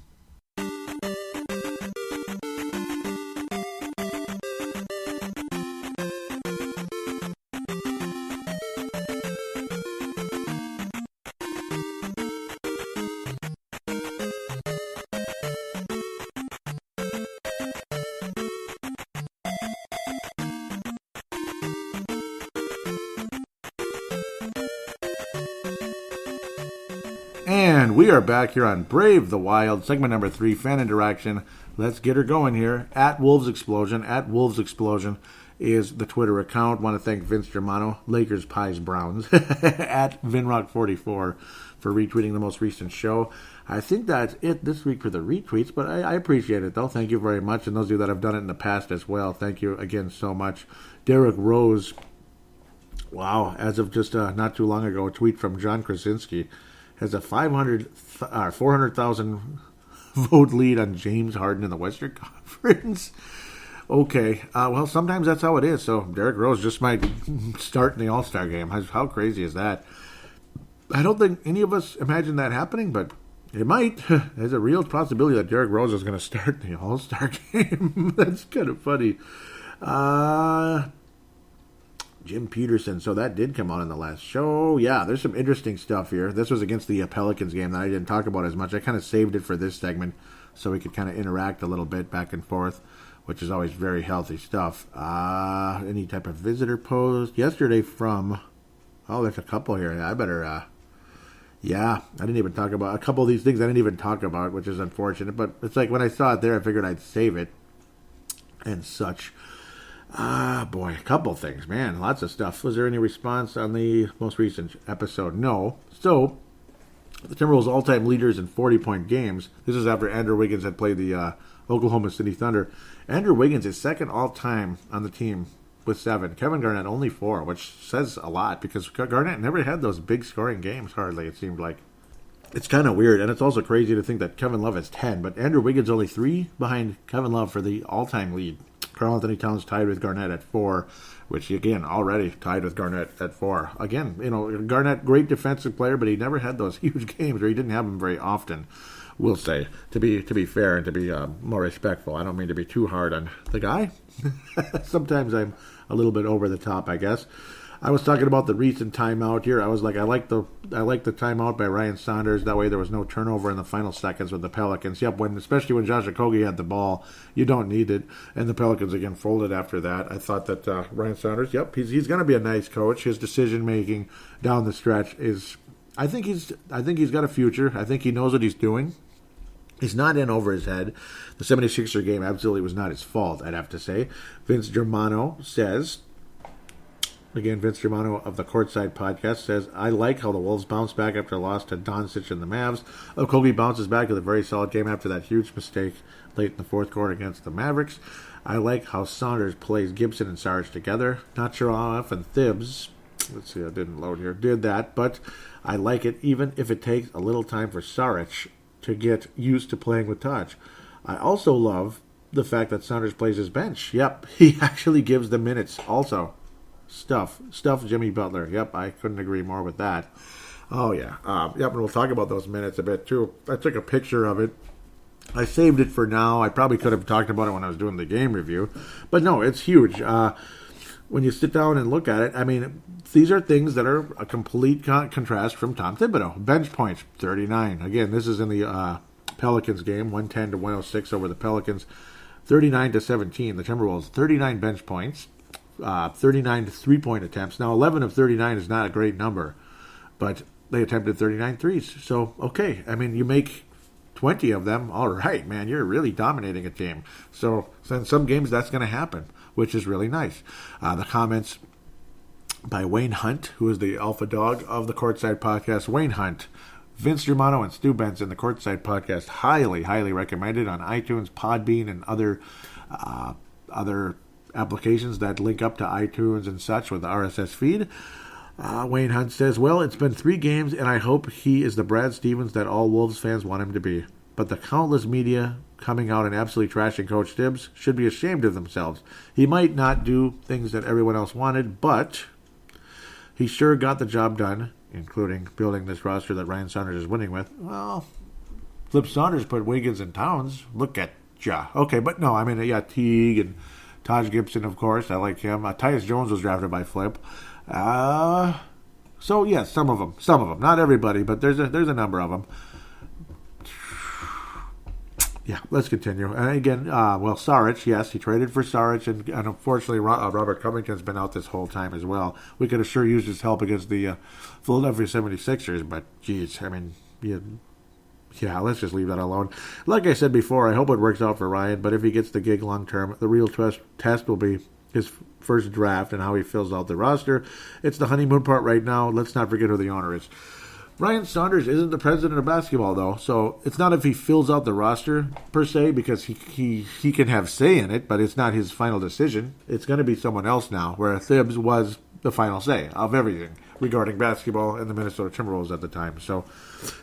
And we are back here on Brave the Wild, segment number 3, fan interaction. Let's get her going here. At Wolves Explosion is the Twitter account. Want to thank Vince Germano, Lakers, Pies, Browns, at Vinrock44 for retweeting the most recent show. I think that's it this week for the retweets, but I appreciate it, though. Thank you very much. And those of you that have done it in the past as well, thank you again so much. Derek Rose, wow, as of just not too long ago, a tweet from John Krasinski, has a 400,000 vote lead on James Harden in the Western Conference. Okay, well, sometimes that's how it is. So Derrick Rose just might start in the All-Star game. How crazy is that? I don't think any of us imagine that happening, but it might. There's a real possibility that Derrick Rose is going to start in the All-Star game. That's kind of funny. Jim Peterson, so that did come on in the last show. Yeah, there's some interesting stuff here. This was against the Pelicans game that I didn't talk about as much. I kind of saved it for this segment so we could kind of interact a little bit back and forth, which is always very healthy stuff. Any type of visitor post yesterday from... Oh, there's a couple here. I better... Yeah, I didn't even talk about a couple of these things. I didn't even talk about, which is unfortunate. But it's like when I saw it there, I figured I'd save it and such. Boy, a couple things, man. Lots of stuff. Was there any response on the most recent episode? No. So, the Timberwolves all-time leaders in 40-point games. This is after Andrew Wiggins had played the Oklahoma City Thunder. Andrew Wiggins is second all-time on the team with 7. Kevin Garnett only 4, which says a lot because Garnett never had those big scoring games, hardly, it seemed like. It's kind of weird, and it's also crazy to think that Kevin Love has 10, but Andrew Wiggins only 3 behind Kevin Love for the all-time lead. Karl Anthony Towns tied with Garnett at 4, which, again, already tied with Garnett at 4. Again, Garnett, great defensive player, but he never had those huge games, or he didn't have them very often, we'll say, to be fair and to be more respectful. I don't mean to be too hard on the guy. Sometimes I'm a little bit over the top, I guess. I was talking about the recent timeout here. I was like, I like the timeout by Ryan Saunders. That way there was no turnover in the final seconds with the Pelicans. Yep, especially when Josh Okogie had the ball, you don't need it. And the Pelicans again folded after that. I thought that Ryan Saunders, yep, he's going to be a nice coach. His decision making down the stretch is, I think he's got a future. I think he knows what he's doing. He's not in over his head. The 76er game absolutely was not his fault, I'd have to say. Vince Germano says, again, Vince Germano of the Courtside Podcast says, I like how the Wolves bounce back after a loss to Doncic and the Mavs. Okogie bounces back with a very solid game after that huge mistake late in the fourth quarter against the Mavericks. I like how Saunders plays Gibson and Sarge together. Not sure how often Thibs, let's see, I didn't load here, did that, but I like it even if it takes a little time for Saric to get used to playing with Taj. I also love the fact that Saunders plays his bench. Yep, he actually gives the minutes also. Stuff Jimmy Butler. Yep, I couldn't agree more with that. Oh, yeah. Yep, and we'll talk about those minutes a bit, too. I took a picture of it. I saved it for now. I probably could have talked about it when I was doing the game review. But no, it's huge. When you sit down and look at it, I mean, these are things that are a complete contrast from Tom Thibodeau. Bench points, 39. Again, this is in the Pelicans game, 110 to 106 over the Pelicans, 39 to 17. The Timberwolves, 39 bench points, 39 3-point attempts. Now, 11 of 39 is not a great number, but they attempted 39 threes. So, okay, I mean, you make 20 of them, all right, man, you're really dominating a team. So in some games, that's going to happen, which is really nice. The comments by Wayne Hunt, who is the alpha dog of the Courtside Podcast. Wayne Hunt, Vince Germano, and Stu Benson, the Courtside Podcast, highly, highly recommended on iTunes, Podbean, and other applications that link up to iTunes and such with the RSS feed. Wayne Hunt says, well, it's been 3 games, and I hope he is the Brad Stevens that all Wolves fans want him to be. But the countless media coming out and absolutely trashing Coach Tibbs should be ashamed of themselves. He might not do things that everyone else wanted, but he sure got the job done, including building this roster that Ryan Saunders is winning with. Well, Flip Saunders put Wiggins and Towns. Look at ya. Okay, but no, I mean, yeah, Teague and Taj Gibson, of course. I like him. Tyus Jones was drafted by Flip. So, yes, some of them. Not everybody, but there's a number of them. Yeah, let's continue. And again, Saric, yes, he traded for Saric, and unfortunately, Robert Covington's been out this whole time as well. We could have sure used his help against the Philadelphia 76ers, but, geez, I mean, yeah, let's just leave that alone. Like I said before, I hope it works out for Ryan, but if he gets the gig long term, the real test will be his first draft and how he fills out the roster. It's the honeymoon part right now. Let's not forget who the owner is. Ryan Saunders isn't the president of basketball, though, so it's not if he fills out the roster, per se, because he can have say in it, but it's not his final decision. It's going to be someone else now, where Thibs was the final say of everything regarding basketball and the Minnesota Timberwolves at the time. So,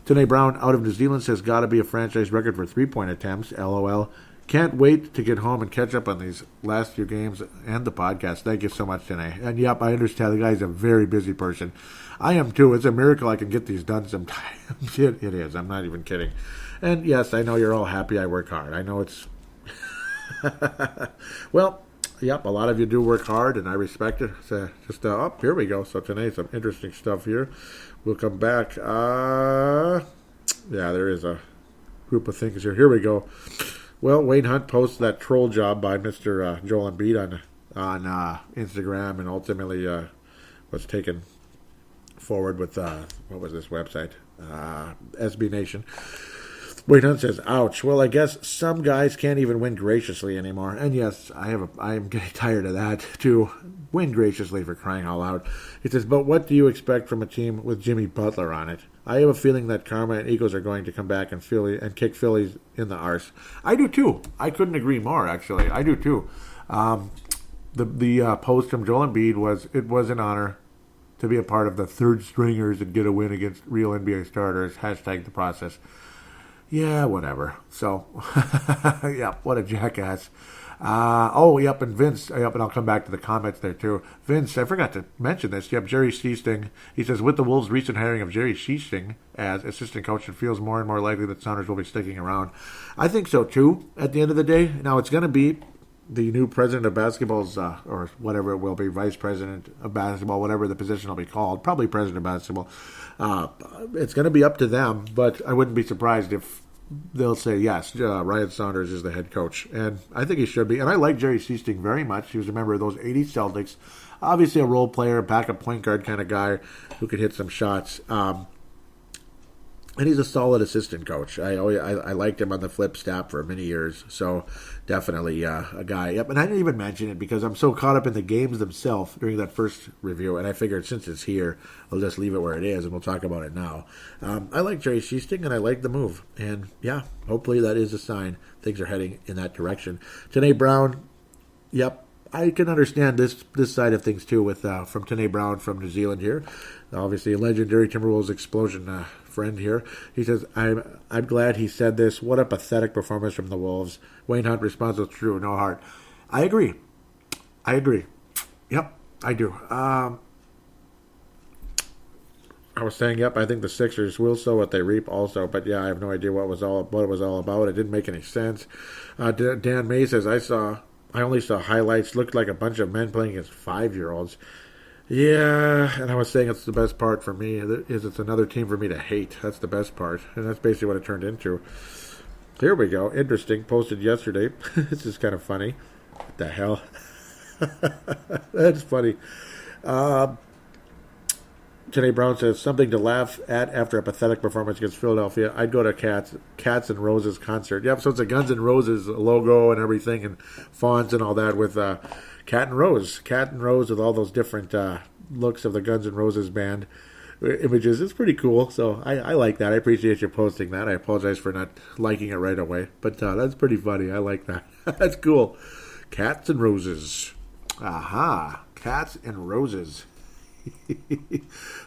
Tanae Brown out of New Zealand says, gotta be a franchise record for 3-point attempts, LOL. Can't wait to get home and catch up on these last few games and the podcast. Thank you so much, Tanae. And yep, I understand the guy's a very busy person. I am too. It's a miracle I can get these done sometimes. It is. I'm not even kidding. And yes, I know you're all happy I work hard. I know it's... Well, yep, a lot of you do work hard, and I respect it. So here we go. So tonight, some interesting stuff here. We'll come back. Yeah, there is a group of things here. Here we go. Well, Wayne Hunt posts that troll job by Mr. Joel Embiid on Instagram, and ultimately was taken forward with, what was this website? SB Nation. Wayne Hunt says, ouch. Well, I guess some guys can't even win graciously anymore. And yes, I am getting tired of that, too. Win graciously, for crying out loud. He says, but what do you expect from a team with Jimmy Butler on it? I have a feeling that Karma and Eagles are going to come back and kick Phillies in the arse. I do, too. I couldn't agree more, actually. I do, too. The post from Joel Embiid it was an honor to be a part of the third stringers and get a win against real NBA starters. Hashtag the process. Yeah, whatever. So, yeah, what a jackass. And Vince, and I'll come back to the comments there too. Vince, I forgot to mention this. Yep, Jerry Sichting. He says, with the Wolves' recent hiring of Jerry Sichting as assistant coach, it feels more and more likely that Saunders will be sticking around. I think so too, at the end of the day. Now, it's going to be the new president of basketball's, or whatever it will be, vice president of basketball, whatever the position will be called, probably president of basketball. It's going to be up to them, but I wouldn't be surprised if they'll say, yes, Ryan Saunders is the head coach. And I think he should be. And I like Jerry Sichting very much. He was a member of those 80 Celtics. Obviously a role player, backup point guard kind of guy who could hit some shots. And he's a solid assistant coach. I liked him on the Flip staff for many years. So definitely a guy. Yep, and I didn't even mention it because I'm so caught up in the games themselves during that first review. And I figured since it's here, I'll just leave it where it is and we'll talk about it now. I like Jerry Sichting and I like the move. And yeah, hopefully that is a sign things are heading in that direction. Tanae Brown, yep. I can understand this side of things too with from Tanae Brown from New Zealand here. Obviously a legendary Timberwolves explosion friend here. He says, I'm glad he said this. What a pathetic performance from the Wolves. Wayne Hunt responds with true, no heart. I agree. Yep, I do. I was saying, yep, I think the Sixers will sow what they reap also, but yeah, I have no idea what it was all about. It didn't make any sense. Dan May says, I only saw highlights. Looked like a bunch of men playing against 5-year-olds. Yeah, and I was saying it's the best part for me is it's another team for me to hate. That's the best part, and that's basically what it turned into. Here we go. Interesting. Posted yesterday. This is kind of funny. What the hell? That's funny. Tanae Brown says, something to laugh at after a pathetic performance against Philadelphia. I'd go to Cats and Roses concert. Yep, so it's a Guns N' Roses logo and everything and fonts and all that with Cat and Rose. Cat and Rose with all those different looks of the Guns N' Roses band images. It's pretty cool, so I like that. I appreciate you posting that. I apologize for not liking it right away, but that's pretty funny. I like that. That's cool. Cats and Roses. Aha, Cats and Roses.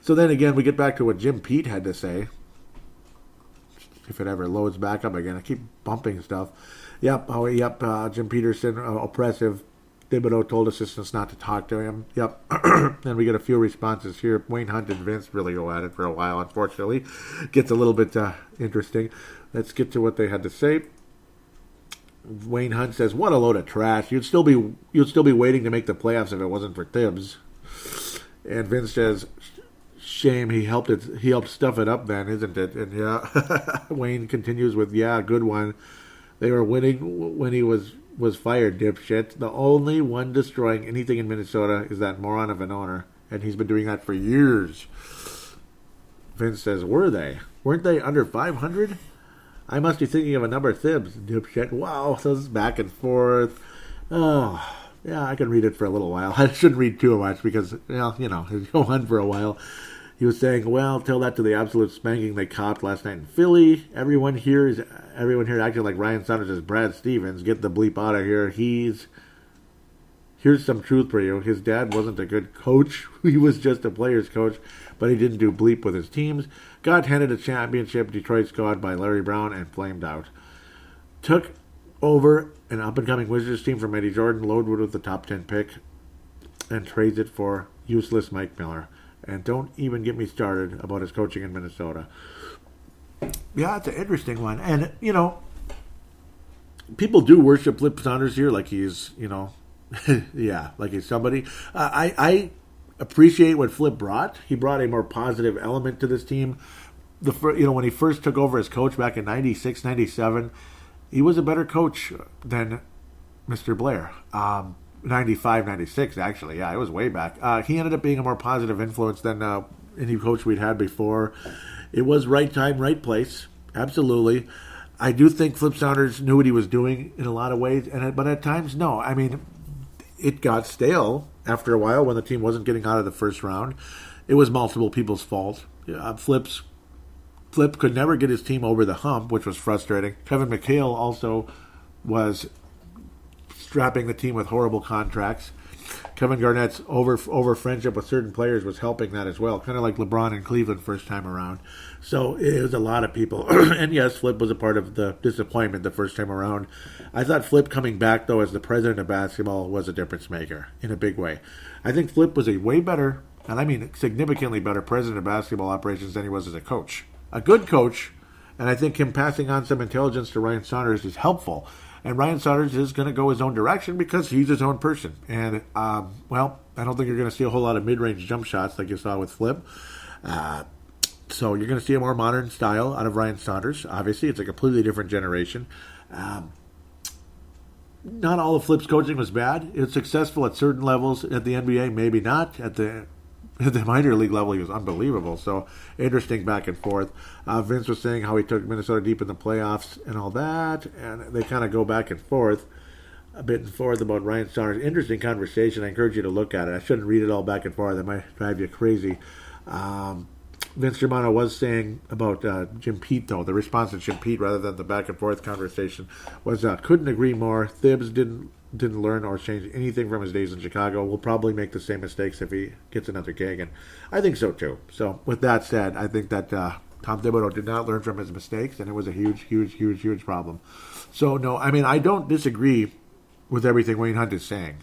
So then again, we get back to what Jim Pete had to say. If it ever loads back up again, I keep bumping stuff. Jim Peterson, oppressive. Thibodeau told assistants not to talk to him. Yep. And we get a few responses here. Wayne Hunt and Vince really go at it for a while, unfortunately. Gets a little bit interesting. Let's get to what they had to say. Wayne Hunt says, what a load of trash. You'd still be waiting to make the playoffs if it wasn't for Tibbs. And Vince says, shame he helped stuff it up then, isn't it? And yeah, Wayne continues with, yeah, good one. They were winning when he was fired, dipshit. The only one destroying anything in Minnesota is that moron of an owner, and he's been doing that for years. Vince says, weren't they under 500? I must be thinking of a number of Thibs, dipshit. Wow, so this is back and forth. Oh, yeah, I can read it for a little while. I shouldn't read too much because, it'll go on for a while. He was saying, well, tell that to the absolute spanking they copped last night in Philly. Everyone here acting like Ryan Saunders is Brad Stevens. Get the bleep out of here. Here's some truth for you. His dad wasn't a good coach. He was just a player's coach, but he didn't do bleep with his teams. Got handed a championship Detroit squad by Larry Brown and flamed out. Took over an up-and-coming Wizards team from Eddie Jordan, Loadwood with the top 10 pick, and trades it for useless Mike Miller. And don't even get me started about his coaching in Minnesota. Yeah, it's an interesting one. And, people do worship Flip Saunders here like he's, like he's somebody. I appreciate what Flip brought. He brought a more positive element to this team. When he first took over as coach back in 96, 97, he was a better coach than Mr. Blair. 95, 96, actually. Yeah, it was way back. He ended up being a more positive influence than any coach we'd had before. It was right time, right place. Absolutely. I do think Flip Saunders knew what he was doing in a lot of ways, but at times, no. I mean, it got stale after a while when the team wasn't getting out of the first round. It was multiple people's fault. Flip could never get his team over the hump, which was frustrating. Kevin McHale also was strapping the team with horrible contracts. Kevin Garnett's over friendship with certain players was helping that as well, kind of like LeBron in Cleveland first time around. So it was a lot of people. And yes, Flip was a part of the disappointment the first time around. I thought Flip coming back, though, as the president of basketball was a difference maker in a big way. I think Flip was a way better, and I mean significantly better, president of basketball operations than he was as a coach. A good coach, and I think him passing on some intelligence to Ryan Saunders is helpful. And Ryan Saunders is going to go his own direction because he's his own person. And, I don't think you're going to see a whole lot of mid-range jump shots like you saw with Flip. So you're going to see a more modern style out of Ryan Saunders. Obviously, it's a completely different generation. Not all of Flip's coaching was bad. It was successful at certain levels at the NBA, maybe not. At the minor league level, he was unbelievable. So interesting back and forth. Vince was saying how he took Minnesota deep in the playoffs and all that, and they kind of go back and forth a bit and forth about Ryan Saunders. Interesting conversation. I encourage you to look at it. I shouldn't read it all back and forth. It might drive you crazy. Vince Germano was saying about Jim Pete, though, the response to Jim Pete rather than the back and forth conversation was couldn't agree more. Thibs didn't learn or change anything from his days in Chicago. Will probably make the same mistakes if he gets another gig, and I think so too. So with that said, I think that Tom Thibodeau did not learn from his mistakes, and it was a huge problem. So no, I mean, I don't disagree with everything Wayne Hunt is saying.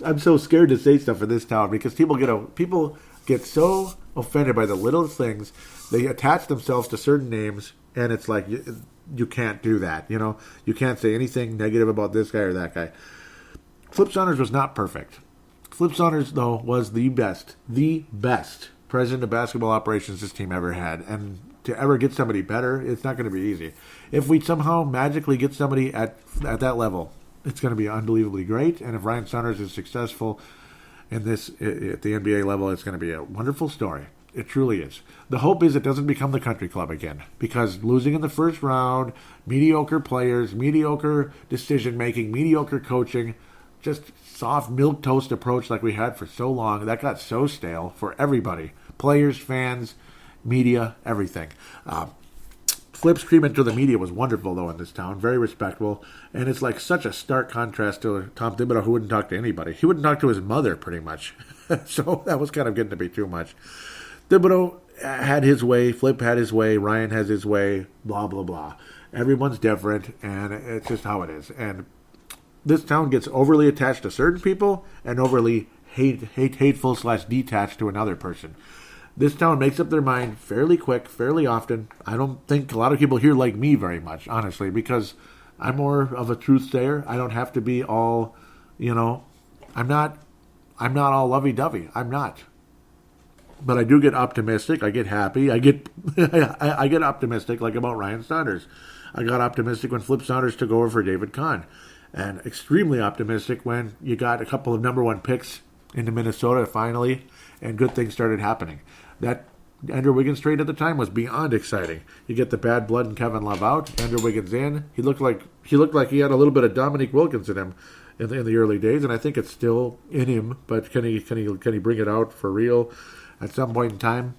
I'm so scared to say stuff in this town because people get so offended by the littlest things. They attach themselves to certain names, and it's like you can't do that. You can't say anything negative about this guy or that guy. Flip Saunders was not perfect. Flip Saunders, though, was the best president of basketball operations this team ever had. And to ever get somebody better, it's not going to be easy. If we somehow magically get somebody at that level, it's going to be unbelievably great. And if Ryan Saunders is successful in this at the NBA level, it's going to be a wonderful story. It truly is. The hope is it doesn't become the country club again, because losing in the first round, mediocre players, mediocre decision-making, mediocre coaching, just soft milquetoast approach like we had for so long, that got so stale for everybody. Players, fans, media, everything. Flip's treatment to the media was wonderful, though, in this town. Very respectful. And it's like such a stark contrast to Tom Thibodeau, who wouldn't talk to anybody. He wouldn't talk to his mother, pretty much. So that was kind of getting to be too much. Thibodeau had his way. Flip had his way. Ryan has his way. Blah, blah, blah. Everyone's different, and it's just how it is. And this town gets overly attached to certain people and overly hateful/detached to another person. This town makes up their mind fairly quick, fairly often. I don't think a lot of people here like me very much, honestly, because I'm more of a truth sayer. I don't have to be all, I'm not all lovey-dovey. I'm not. But I do get optimistic. I get happy. I get optimistic, like about Ryan Saunders. I got optimistic when Flip Saunders took over for David Kahn. And extremely optimistic when you got a couple of number one picks into Minnesota finally, and good things started happening. That Andrew Wiggins trade at the time was beyond exciting. You get the bad blood and Kevin Love out, Andrew Wiggins in. He looked like he had a little bit of Dominique Wilkins in him in the early days, and I think it's still in him. But can he bring it out for real at some point in time?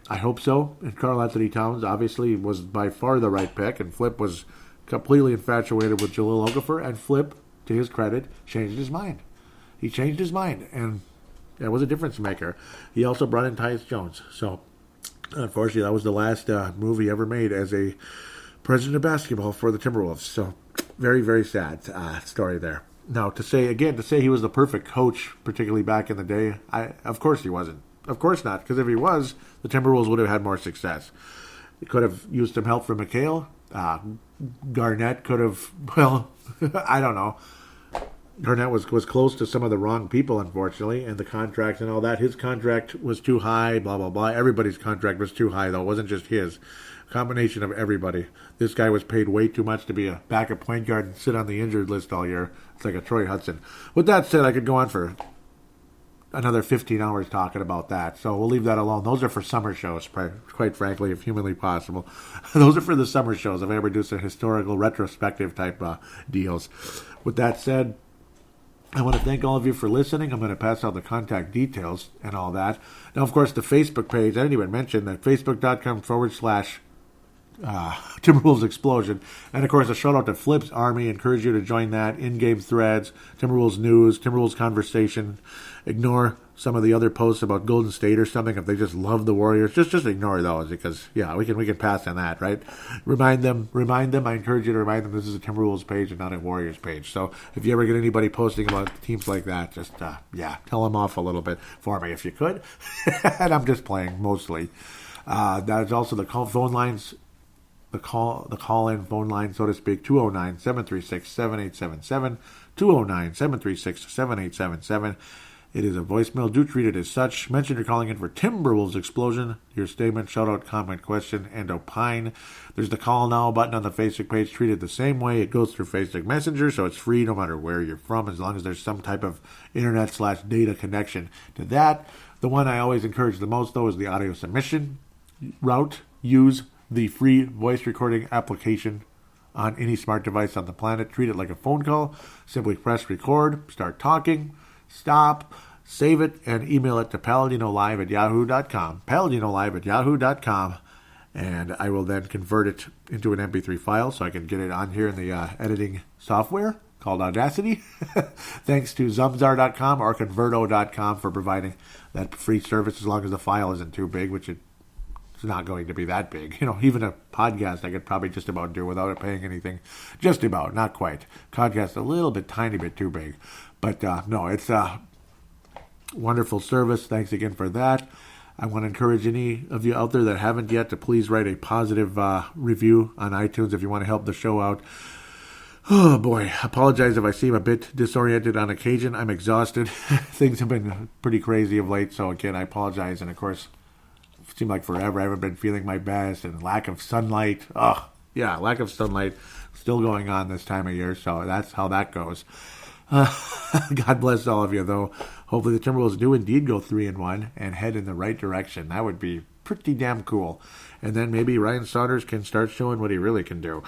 I hope so. And Karl Anthony Towns obviously was by far the right pick, and Flip was completely infatuated with Jahlil Okafor, and Flip, to his credit, changed his mind. He changed his mind, and that was a difference maker. He also brought in Tyus Jones. So, unfortunately, that was the last move he ever made as a president of basketball for the Timberwolves. So, very, very sad story there. Now, to say he was the perfect coach, particularly back in the day, of course he wasn't. Of course not, because if he was, the Timberwolves would have had more success. He could have used some help from McHale. Garnett could have, I don't know. Garnett was close to some of the wrong people, unfortunately, and the contracts and all that. His contract was too high, blah, blah, blah. Everybody's contract was too high, though. It wasn't just his. Combination of everybody. This guy was paid way too much to be a backup point guard and sit on the injured list all year. It's like a Troy Hudson. With that said, I could go on for another 15 hours talking about that. So we'll leave that alone. Those are for summer shows, quite frankly, if humanly possible. Those are for the summer shows. If I ever do some historical retrospective type deals. With that said, I want to thank all of you for listening. I'm going to pass out the contact details and all that. Now, of course, the Facebook page, I didn't even mention that, facebook.com/Timberwolves Explosion. And, of course, a shout-out to Flip's Army. Encourage you to join that. In-game threads, Timberwolves news, Timberwolves conversation. Ignore some of the other posts about Golden State or something. If they just love the Warriors, just ignore those because, yeah, we can pass on that, right? Remind them. I encourage you to remind them this is a Timberwolves page and not a Warriors page. So if you ever get anybody posting about teams like that, just, tell them off a little bit for me if you could. And I'm just playing mostly. That is also the phone lines. The call-in phone line, so to speak, 209-736-7877, 209-736-7877. It is a voicemail. Do treat it as such. Mention you're calling in for Timberwolves Explosion. Your statement, shout-out, comment, question, and opine. There's the Call Now button on the Facebook page. Treat it the same way. It goes through Facebook Messenger, so it's free no matter where you're from, as long as there's some type of internet/data connection to that. The one I always encourage the most, though, is the audio submission route. Use the free voice recording application on any smart device on the planet. Treat it like a phone call. Simply press record, start talking, stop, save it, and email it to paladinolive@yahoo.com. paladinolive@yahoo.com. And I will then convert it into an MP3 file so I can get it on here in the editing software called Audacity. Thanks to Zumzar.com or Converto.com for providing that free service, as long as the file isn't too big, which it's not going to be that big. Even a podcast I could probably just about do without it paying anything. Just about, not quite. Podcast a little bit, tiny bit too big. But no, it's a wonderful service. Thanks again for that. I want to encourage any of you out there that haven't yet to please write a positive review on iTunes if you want to help the show out. Oh boy, apologize if I seem a bit disoriented on occasion. I'm exhausted. Things have been pretty crazy of late, so again, I apologize. And of course, it seemed like forever I haven't been feeling my best, and lack of sunlight. Lack of sunlight still going on this time of year, so that's how that goes. God bless all of you, though. Hopefully the Timberwolves do indeed go 3-1 and head in the right direction. That would be pretty damn cool. And then maybe Ryan Saunders can start showing what he really can do.